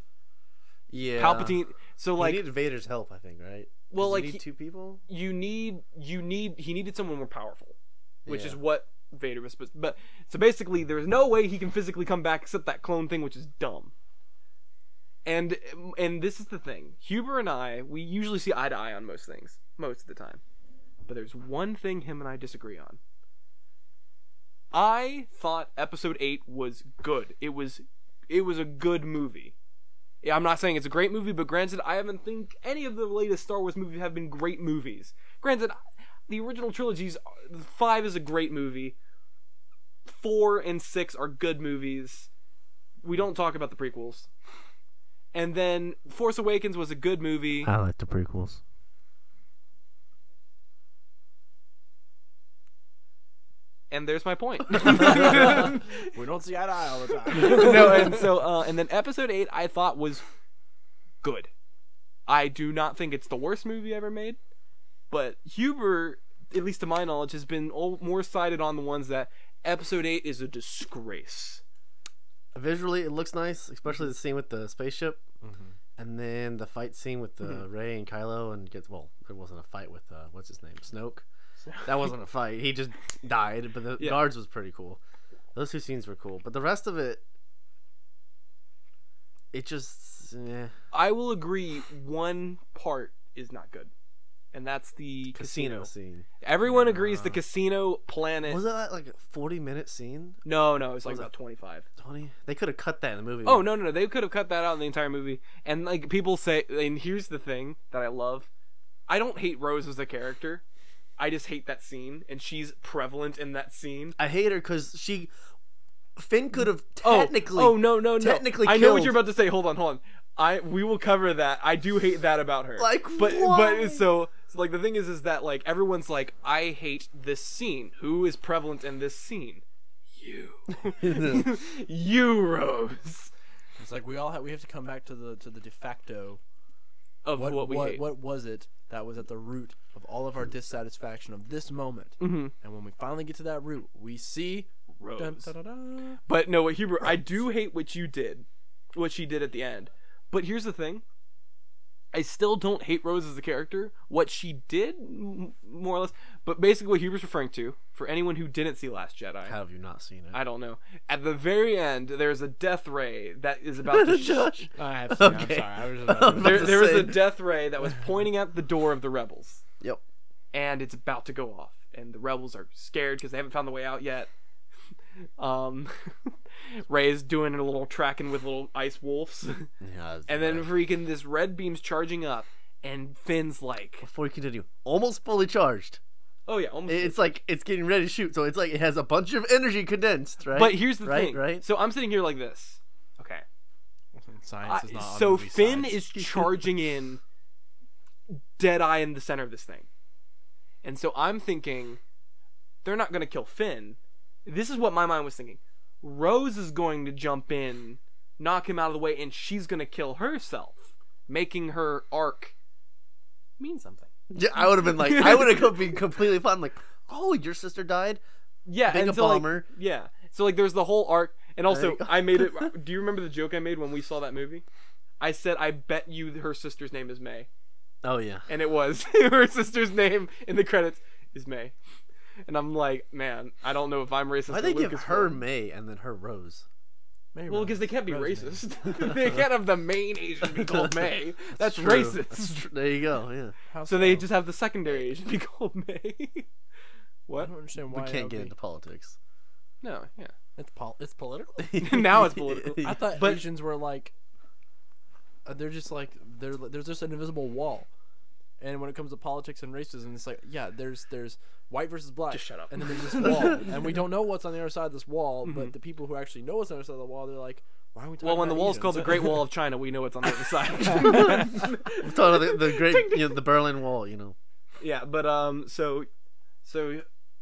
Yeah. Palpatine. So like, he needed Vader's help, I think, right? well, 'Cause like you need two people. he needed someone more powerful, which is Yeah. what Vader was supposed. But so basically, there's no way he can physically come back except that clone thing, which is dumb. And this is the thing. Huber and I, we usually see eye to eye on most things, most of the time. But there's one thing him and I disagree on. I thought Episode 8 was good. It was a good movie. Yeah, I'm not saying it's a great movie, but granted, I haven't think any of the latest Star Wars movies have been great movies. Granted, the original trilogies, 5 is a great movie. 4 and 6 are good movies. We don't talk about the prequels. And then Force Awakens was a good movie. I like the prequels. And there's my point. We don't see eye to eye all the time. No, and so and then Episode 8 I thought was good. I do not think it's the worst movie ever made, but Huber, at least to my knowledge, has been more sided on the ones that Episode 8 is a disgrace. Visually, it looks nice, especially the scene with the spaceship, Mm-hmm. and then the fight scene with Rey and Kylo, and there wasn't a fight with what's his name, Snoke. That wasn't a fight. He just died, but the guards was pretty cool. Those two scenes were cool, but the rest of it, it just. I will agree. One part is not good, and that's the casino scene. Everyone agrees the casino planet. Was that like a 40-minute scene? No, it's like Was about 25. 20? They could have cut that in the movie. Oh no! They could have cut that out in the entire movie. And like people say, and here's the thing that I love: I don't hate Rose as a character. I just hate that scene, and she's prevalent in that scene. I hate her because Finn could have technically. Oh no! Technically, I know what you're about to say. Hold on. We will cover that. I do hate that about her. Like, but why? so like the thing is that like everyone's like, I hate this scene. Who is prevalent in this scene? You, you, Rose. It's like we have to come back to the de facto of what we hate. What was it that was at the root of all of our dissatisfaction of this moment? Mm-hmm. And when we finally get to that root, we see Rose. Dun, da, da, da. But no, Huber, I do hate what she did at the end. But here's the thing. I still don't hate Rose as a character. What she did, more or less. But basically what Huber's referring to, for anyone who didn't see Last Jedi. How have you not seen it? I don't know. At the very end, there's a death ray that is about to... Josh. I have seen it. I'm sorry. I was about to there was a death ray that was pointing at the door of the rebels. Yep. And it's about to go off. And the rebels are scared because they haven't found the way out yet. Rey's doing a little tracking with little ice wolves. Yeah, and then freaking this red beam's charging up, and Finn's like... Before you continue, almost fully charged. Oh yeah, almost. It's like it's getting ready to shoot, so it's like it has a bunch of energy condensed, right? But here's the thing. Right? So I'm sitting here like this. Okay. Science is not so movie Finn science. is charging in dead eye in the center of this thing. And so I'm thinking, they're not going to kill Finn. This is what my mind was thinking. Rose is going to jump in, knock him out of the way, and she's going to kill herself, making her arc mean something. Yeah, I would have been like, I would have been completely fine. Like, oh, your sister died? Yeah, Being and a so bomber. Like, yeah. So like there's the whole arc, and also you go. I made it. Do you remember the joke I made when we saw that movie? I said, I bet you her sister's name is May. Oh, yeah. And it was. Her sister's name in the credits is May. And I'm like, man, I don't know if I'm racist. Why or they give Lucas her for- May and then her Rose? May Well, Rose. because they can't be Rose racist. They can't have the main Asian be called May. That's True. racist. There you go, yeah. How So they just have the secondary Asian be called May. I What? don't understand why. We that can't would get be. into politics. No, yeah. It's political. Now it's political. I thought But- Asians were like. They're just like there's just an invisible wall, and when it comes to politics and racism, it's like there's white versus black. Just shut up. And then there's this wall, and we don't know what's on the other side of this wall. But the people who actually know what's on the other side of the wall, they're like, why are we talking Well, when the about wall's called the Asians? Great Wall of China, we know it's on the other side. I'm talking about the great, the Berlin Wall, Yeah, but so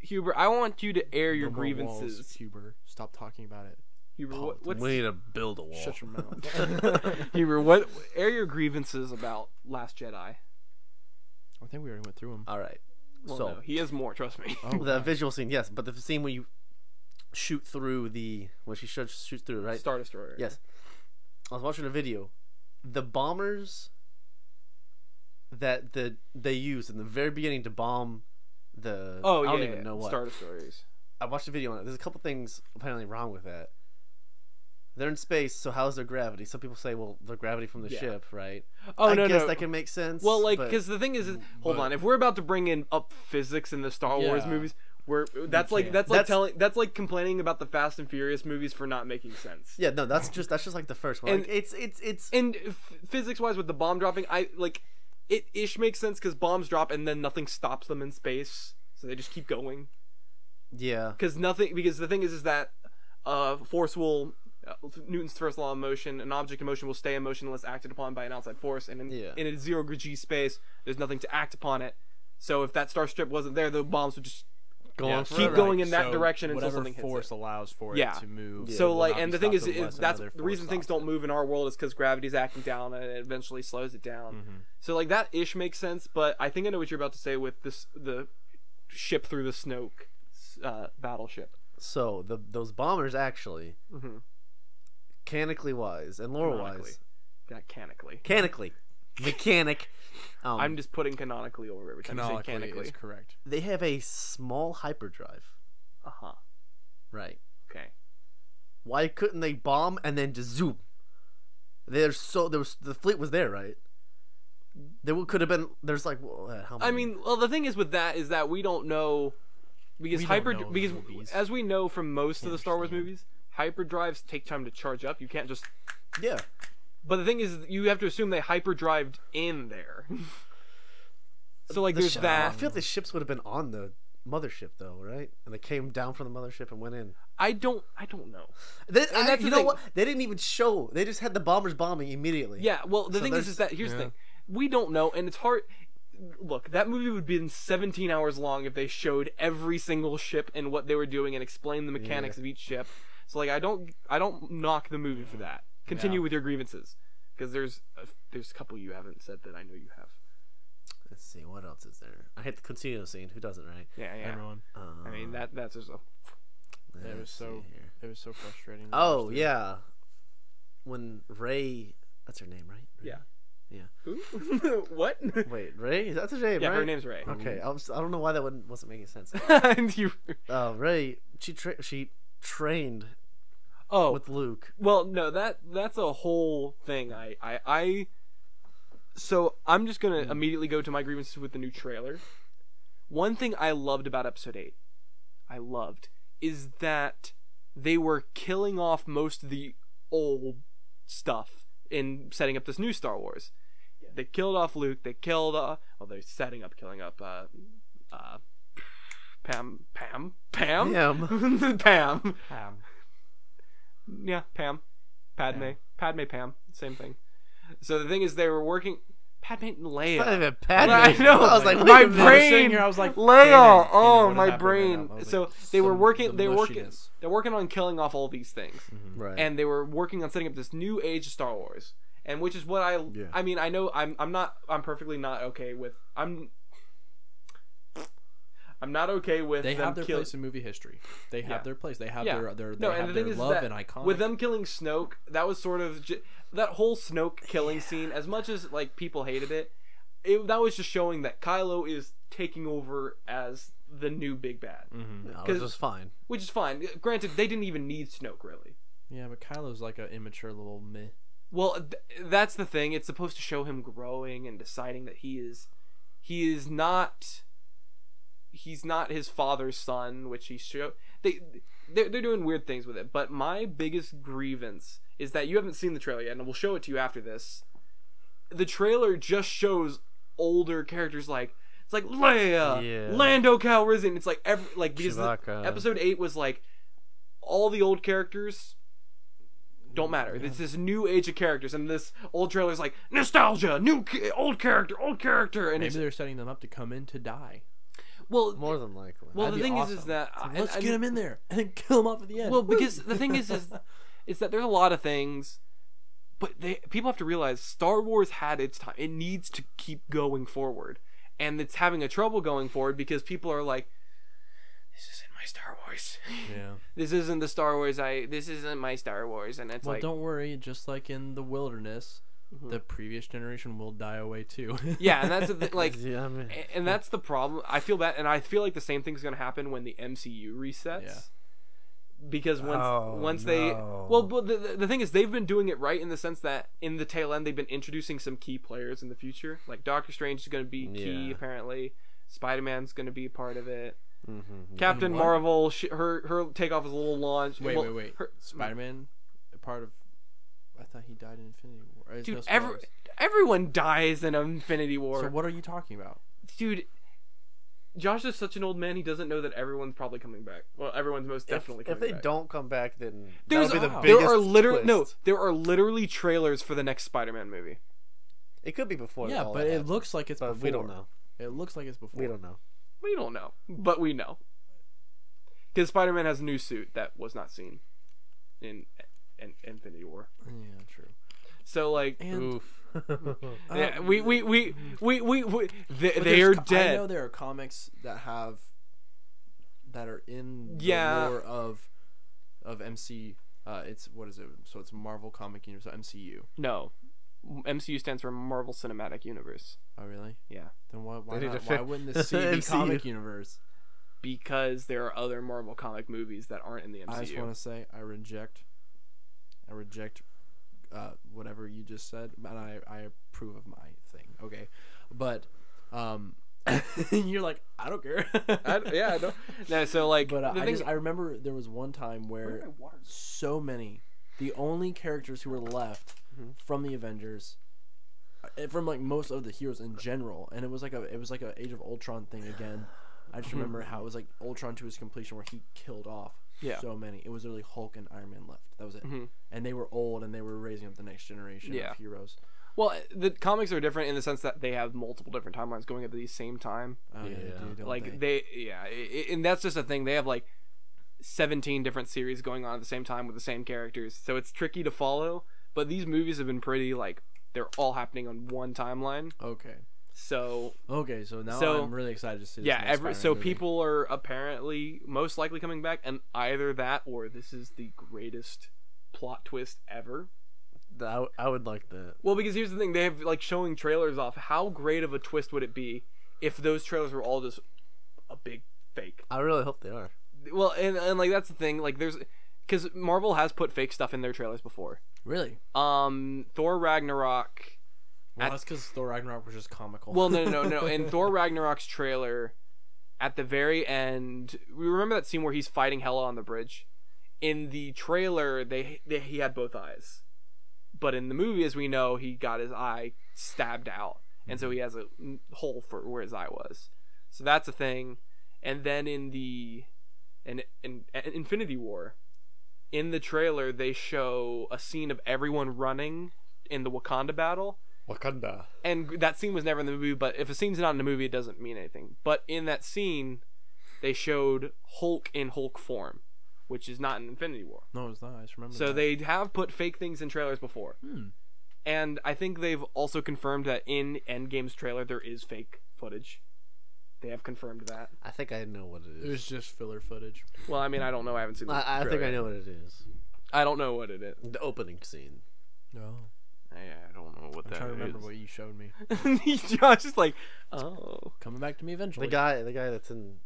Huber, I want you to air your No more walls, grievances. Huber, stop talking about it. Huber, what's We need to build a wall. Shut your mouth. Huber? Air your grievances about Last Jedi? I think we already went through them. All right. Well, So, no, he has more. Trust me. Oh, the God. visual scene, yes, but the scene where you shoot through she shoots through, right? Star Destroyer. Yes. I was watching a video. The bombers that they used in the very beginning to bomb the Oh I yeah. don't even know what. Star Destroyers. I watched a video on it. There's a couple things apparently wrong with that. They're in space, so how's their gravity? Some people say, well, their gravity from the Yeah. ship, right? Oh I no, guess no. that can make sense. Well, like, but- because the thing is hold on. If we're about to bring in up physics in the Star Wars Yeah. movies, that's like complaining about the Fast and Furious movies for not making sense. yeah, no, that's just like the first one. And- Like, it's And physics wise, with the bomb dropping, it ish makes sense because bombs drop and then nothing stops them in space, so they just keep going. yeah. Because the thing is that force will Newton's first law of motion, an object in motion will stay in motion unless acted upon by an outside force, and in a 0 g space, there's nothing to act upon it. So if that star strip wasn't there, the bombs would just keep going in that direction until something hits force it. allows for Yeah. it to move. So will like, not and be the thing is, stopped unless that's another the force reason things stops don't it. move in our world is because gravity's acting down and it eventually slows it down. So like that ish makes sense, but I think I know what you're about to say with the ship through the Snoke battleship. So those bombers actually, canonically wise and lore wise, Canonically. mechanic. I'm just putting canonically over every time you say Canonically canonically. is correct. They have a small hyperdrive, right? Okay. Why couldn't they bomb and then just zoom? The fleet was there, right? There could have been. There's like how many? I mean, well, the thing is with that is that we don't know because We don't know because movies. as we know from most of the Star Wars movies, hyperdrives take time to charge up. You can't just. yeah. But the thing is, you have to assume they hyperdrived in there. So like there's that. I feel like the ships would have been on the mothership though, right? And they came down from the mothership and went in. I don't know. You know what? They didn't even show. They just had the bombers bombing immediately. Yeah. Well, the thing is that here's the thing. We don't know, and it's hard. Look, that movie would have been 17 hours long if they showed every single ship and what they were doing and explained the mechanics of each ship. So like I don't knock the movie for that. Continue with your grievances, because there's a couple you haven't said that I know you have. Let's see, what else is there? I hate the casino scene. Who doesn't, right? Yeah. Everyone. I mean that's just It was so frustrating. Oh yeah, when Ray, that's her name, right? Ray? Yeah. Yeah. Who? What? Wait, Ray? That's her name, Yeah, right? her name's Ray. Okay, I don't know why that wasn't making sense. Ray, she trained. Oh, with Luke. Well, no, that's a whole thing. So I'm just gonna immediately go to my grievances with the new trailer. One thing I loved about Episode 8, is that they were killing off most of the old stuff in setting up this new Star Wars. Yeah. They killed off Luke. They killed. They're setting up killing up. Pam. Pam. Yeah, Pam. Padme. Pam. Same thing. So the thing is, they were working. Padme and Leia. It's not even Padme. I know. I was like, my brain. Here, I was like, Leia. Oh, my brain. Right so like, they were working. They're working on killing off all these things, right? And they were working on setting up this new age of Star Wars, and which is what I mean, I know I'm perfectly not okay with. I'm not okay with they them have their place in movie history. They have their place. They have their love and iconic. With them killing Snoke, that was sort of that whole Snoke killing scene. As much as like people hated it, that was just showing that Kylo is taking over as the new big bad. Which is fine. Which is fine. Granted, they didn't even need Snoke really. Yeah, but Kylo's like an immature little meh. Well, that's the thing. It's supposed to show him growing and deciding that he is not. He's not his father's son, which he showed. They're doing weird things with it. But my biggest grievance is that you haven't seen the trailer yet, and we'll show it to you after this. The trailer just shows older characters like it's like Leia, Lando Calrissian. It's like because Episode 8 was like all the old characters don't matter. It's this new age of characters, and this old trailer's like nostalgia, old character, and maybe they're setting them up to come in to die. Well, more than likely. Well, the thing is that let's get him in there and kill him off at the end. Well, because the thing is that there's a lot of things, but people have to realize Star Wars had its time. It needs to keep going forward, and it's having a trouble going forward because people are like, "This isn't my Star Wars. Yeah, this isn't the Star Wars. This isn't my Star Wars." And it's like, don't worry. Just like in the wilderness. The previous generation will die away too. Yeah, and that's and that's the problem. I feel bad, and I feel like the same thing's gonna happen when the MCU resets. Yeah. Because once the thing is, they've been doing it right in the sense that in the tail end they've been introducing some key players in the future. Like Doctor Strange is gonna be key apparently. Spider-Man's gonna be a part of it. Captain Marvel, her takeoff is a little launch. Wait. Spider-Man, a part of. I thought he died in Infinity War. Dude, everyone dies in Infinity War. So what are you talking about? Dude, Josh is such an old man, he doesn't know that everyone's probably coming back. Well, everyone's most definitely coming back. If they don't come back, then that'll be the biggest there are literally trailers for the next Spider-Man movie. It could be before. Yeah, but it looks like it's before. We don't know. It looks like it's before. We don't know. We don't know, but we know. Because Spider-Man has a new suit that was not seen in Infinity War. Yeah, true. So like, oof. Yeah, they are dead. I know there are comics that are in the lore of MC. It's what is it? So it's Marvel Comic Universe, not MCU. No, MCU stands for Marvel Cinematic Universe. Oh really? Yeah. Then why wouldn't this be Comic Universe? Because there are other Marvel comic movies that aren't in the MCU. I just want to say I reject whatever you just said, and I approve of my thing. Okay, but you're like, I don't care. I don't. No, so like, but I remember there was one time where the only characters who were left from the Avengers from like most of the heroes in general, and it was like a Age of Ultron thing again. I just remember how it was like Ultron to his completion, where he killed off so many. It was literally Hulk and Iron Man left. That was it. And they were old, and they were raising up the next generation of heroes. Well, the comics are different in the sense that they have multiple different timelines going at the same time. Oh, dude, like and that's just a thing. They have like 17 different series going on at the same time with the same characters, so it's tricky to follow. But these movies have been pretty like they're all happening on one timeline. Okay. So now I'm really excited to see this next movie. People are apparently most likely coming back, and either that or this is the greatest plot twist ever. I would like that. Well, because here's the thing, they have like showing trailers off. How great of a twist would it be if those trailers were all just a big fake? I really hope they are. Well, and like that's the thing, like there's because Marvel has put fake stuff in their trailers before. Really? Thor Ragnarok. Well, that's because Thor Ragnarok was just comical. Well, no. In Thor Ragnarok's trailer, at the very end, we remember that scene where he's fighting Hela on the bridge. In the trailer, he had both eyes, but in the movie, as we know, he got his eye stabbed out, and so he has a hole for where his eye was. So that's a thing. And then in Infinity War, in the trailer, they show a scene of everyone running in the Wakanda battle. Wakanda. And that scene was never in the movie, but if a scene's not in the movie, it doesn't mean anything. But in that scene, they showed Hulk in Hulk form, which is not in Infinity War. No, it's not. I just remember So they have put fake things in trailers before. And I think they've also confirmed that in Endgame's trailer, there is fake footage. They have confirmed that. I think I know what it is. It was just filler footage. Well, I mean, I don't know. I haven't seen the I think trailer I know yet. what it is. I don't know what it is. The opening scene. No. I don't know what I'm that is. trying to remember what you showed me. Josh is like, oh. Coming back to me eventually. The guy that's in.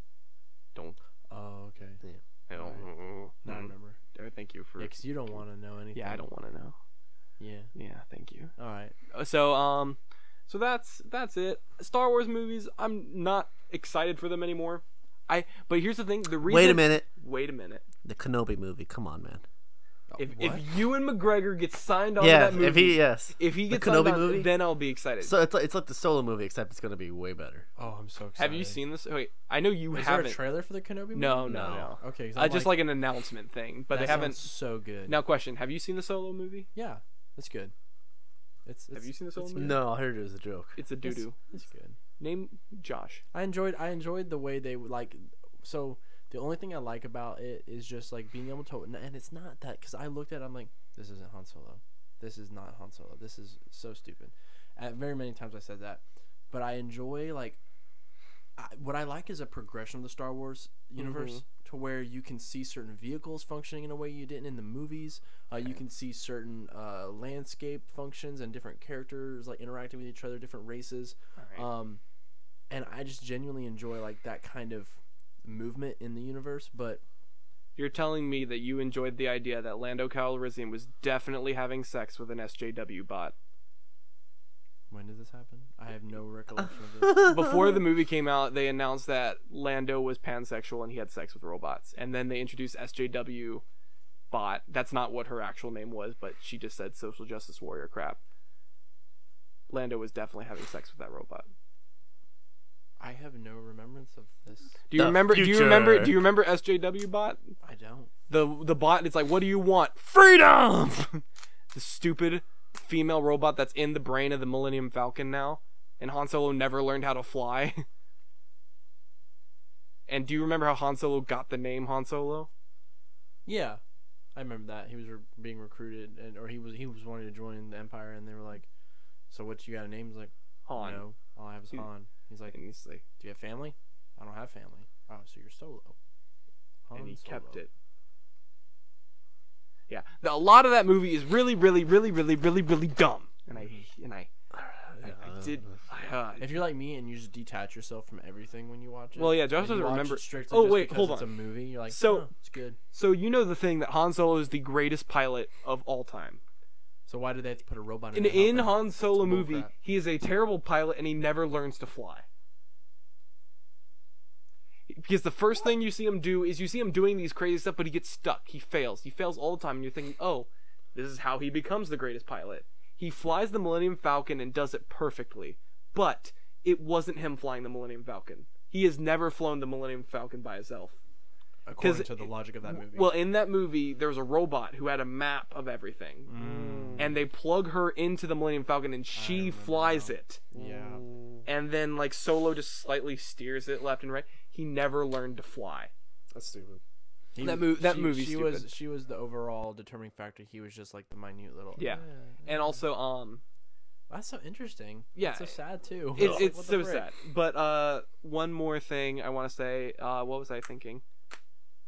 Don't. Oh, okay. Yeah. I don't know. Now I remember. Thank you for. Yeah, because you don't want to know anything. Yeah, I don't want to know. Yeah. Yeah, thank you. All right. So that's it. Star Wars movies, I'm not excited for them anymore. But here's the thing, the reason. Wait a minute. The Kenobi movie. Come on, man. If Ewan McGregor gets signed on that movie, if he gets signed on, then I'll be excited. So it's like the Solo movie, except it's gonna be way better. Oh, I'm so excited. Have you seen this? Wait, I know you Is haven't. there a trailer for the Kenobi movie? No. Okay. Just like an announcement thing, but they haven't. So good. Now, question: have you seen the Solo movie? Yeah, that's good. Have you seen the Solo movie? No, I heard it was a joke. It's a doo-doo. It's good. Name Josh. I enjoyed the way they would like. So the only thing I like about it is just like being able to, and it's not that because I looked at it, I'm like, this isn't Han Solo. This is not Han Solo. This is so stupid. Very many times I said that, but I enjoy like. What I like is a progression of the Star Wars universe to where you can see certain vehicles functioning in a way you didn't in the movies. You can see certain landscape functions and different characters like interacting with each other, different races. And I just genuinely enjoy like that kind of movement in the universe. But you're telling me that you enjoyed the idea that Lando Calrissian was definitely having sex with an SJW bot. When did this happen? I have no recollection of this. Before the movie came out, they announced that Lando was pansexual and he had sex with robots. And then they introduced SJW bot. That's not what her actual name was, but she just said social justice warrior crap. Lando was definitely having sex with that robot. I have no remembrance of this. Do you remember SJW bot? I don't. The bot, it's like, what do you want? Freedom! The stupid female robot that's in the brain of the Millennium Falcon now, and Han Solo never learned how to fly. And do you remember how Han Solo got the name Han Solo? Yeah, I remember that. He was being recruited, or he was wanting to join the Empire, and they were like, "So what? You got a name?" He's like, Han. No, all I have is Han. He's like, "Do you have family?" "I don't have family." "Oh, so you're Solo." And he kept it. Yeah, a lot of that movie is really, really, really, really, really, really dumb, and I did. If you're like me and you just detach yourself from everything when you watch it. Well, yeah, Josh doesn't remember. Oh wait, hold on. It's a movie. You're like, so it's good. So you know the thing that Han Solo is the greatest pilot of all time. So why did they have to put a robot in Han Solo movie? He is a terrible pilot and he never learns to fly. Because the first thing you see him do is you see him doing these crazy stuff, but he gets stuck. He fails. He fails all the time, and you're thinking, oh, this is how he becomes the greatest pilot. He flies the Millennium Falcon and does it perfectly, but it wasn't him flying the Millennium Falcon. He has never flown the Millennium Falcon by himself. According to the logic of that movie. Well, in that movie, there was a robot who had a map of everything. And they plug her into the Millennium Falcon and she flies it. Yeah. And then, like, Solo just slightly steers it left and right. He never learned to fly. That's stupid. Movie's she stupid. She was the overall determining factor. He was just like the minute little. Yeah. And also, that's so interesting. Yeah. It's so sad too. It's so sad. But one more thing I want to say. What was I thinking? I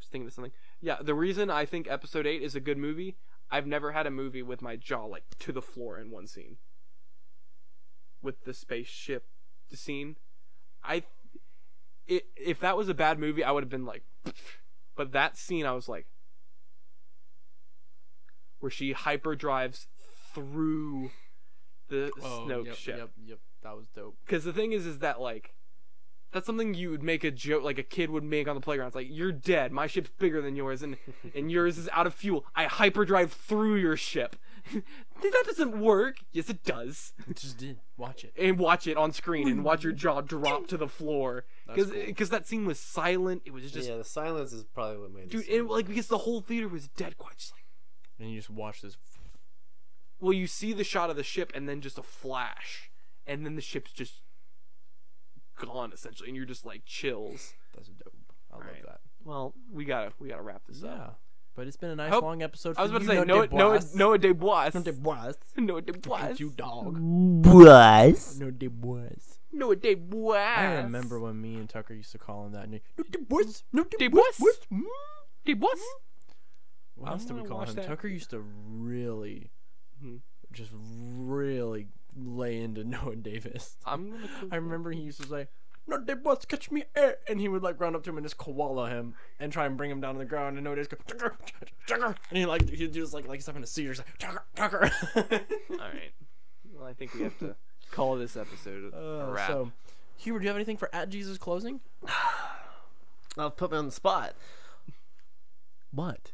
was thinking of something. Yeah, the reason I think Episode 8 is a good movie, I've never had a movie with my jaw like to the floor in one scene. With the spaceship scene, if that was a bad movie, I would have been like. But that scene, I was like, where she hyperdrives through the Snoke ship. Yep, that was dope. Because the thing is that, like, that's something you would make a joke, like a kid would make on the playground. It's like, you're dead, my ship's bigger than yours, and yours is out of fuel. I hyperdrive through your ship. That doesn't work. Yes, it does. It just did. Watch it. And watch it on screen, and watch your jaw drop to the floor. Because cool. that scene was silent. It was just... Yeah, the silence is probably what made it. Dude, and, like, because the whole theater was dead quiet. Just like... And you just watch this... Well, you see the shot of the ship, and then just a flash. And then the ship's just gone, essentially. And you're just, like, chills. That's dope. I love that. Well, we gotta wrap this up. Yeah. But it's been a nice long episode for I was about you. to say, Noah de Bois. No de bois. Noah de Bois. You dog. Bois. No de bois. Noah de Bois. I remember when me and Tucker used to call him that. No de bois. No De de Bois. bois. De Bois. What else did we call him? Tucker used to really, just really lay into Noah Davis. I remember he used to say, "No, de bois, catch me air," and he would like run up to him and just koala him and try and bring him down to the ground. And Noah Davis go, "Tucker," and he'd just like he's having a seizure, he's like, "Tucker." All right. Well, I think we have to call this episode a wrap. So, Hubert, do you have anything for at Jesus closing? I'll put me on the spot. What?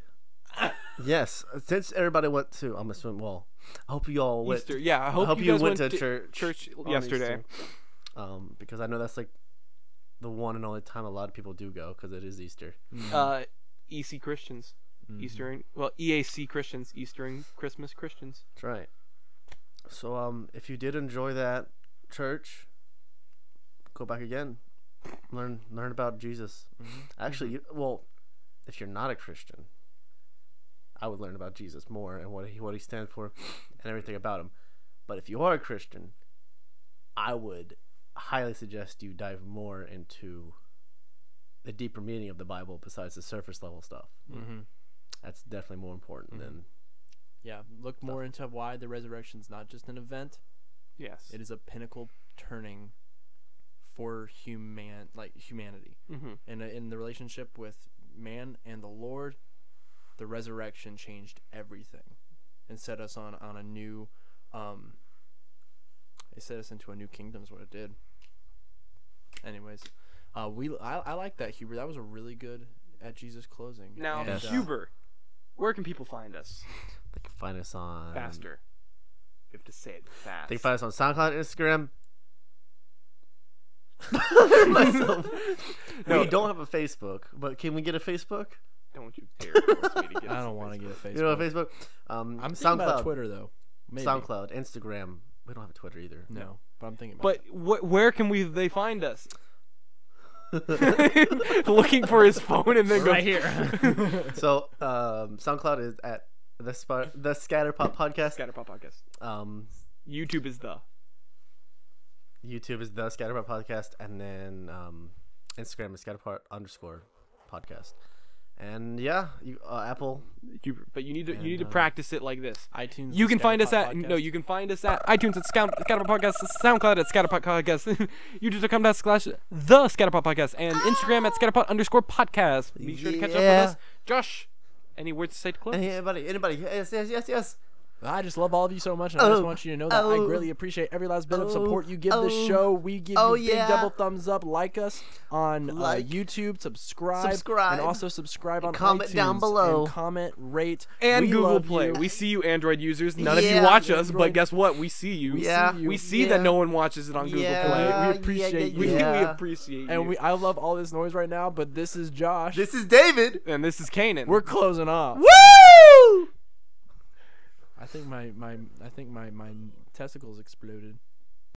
Yes, since everybody went to, I'm assuming. Well, I hope you all went. Easter. Yeah, I hope you guys went to church yesterday. Easter. Because I know that's like the one and only time a lot of people do go because it is Easter. EC Christians, Eastern. Well, EAC Christians, Eastern Christmas Christians. That's right. So if you did enjoy that church, go back again. Learn about Jesus. Actually, well, if you're not a Christian, I would learn about Jesus more and what he stands for and everything about him. But if you are a Christian, I would highly suggest you dive more into the deeper meaning of the Bible besides the surface level stuff. That's definitely more important than... Yeah, look more into why the resurrection's not just an event. Yes. It is a pinnacle turning for humanity. And in the relationship with man and the Lord, the resurrection changed everything and set us on a new it set us into a new kingdom is what it did. Anyways, I like that, Hubert. That was a really good at Jesus closing. Now, Hubert, where can people find us? They can find us on... Faster. You have to say it fast. They can find us on SoundCloud, Instagram. No, we don't have a Facebook, but can we get a Facebook? Don't you dare force me to get I don't want to get a Facebook. You know, a Facebook. I'm thinking SoundCloud, about Twitter though. Maybe. SoundCloud, Instagram. We don't have a Twitter either. No, but I'm thinking about it. But where can they find us? Looking for his phone and then right here. So SoundCloud is at the Scatterpot Podcast. Scatterpot Podcast. YouTube is the Scatterpot Podcast, and then Instagram is Scatterpot_podcast. And yeah, Apple. But you need to practice it like this. iTunes. You can find us at you can find us at iTunes at Scatterpot Podcast, SoundCloud at Scatterpot Podcast, YouTube.com/the Scatterpot Podcast, and Instagram at Scatterpot_podcast. Be sure to catch up with us. Josh, any words to say to close? Anybody? Yes. I just love all of you so much, and I just want you to know that I greatly appreciate every last bit of support you give this show. We give you big double thumbs up. Like us on YouTube, subscribe, and also subscribe on comment iTunes, down below, and comment, rate, and we Google love Play. You. We see you, Android users. None of you watch us, but guess what? We see you. We see that no one watches it on Google Play. We appreciate you. We appreciate you. And I love all this noise right now, but this is Josh. This is David. And this is Kanan. We're closing off. Woo! I think my testicles exploded.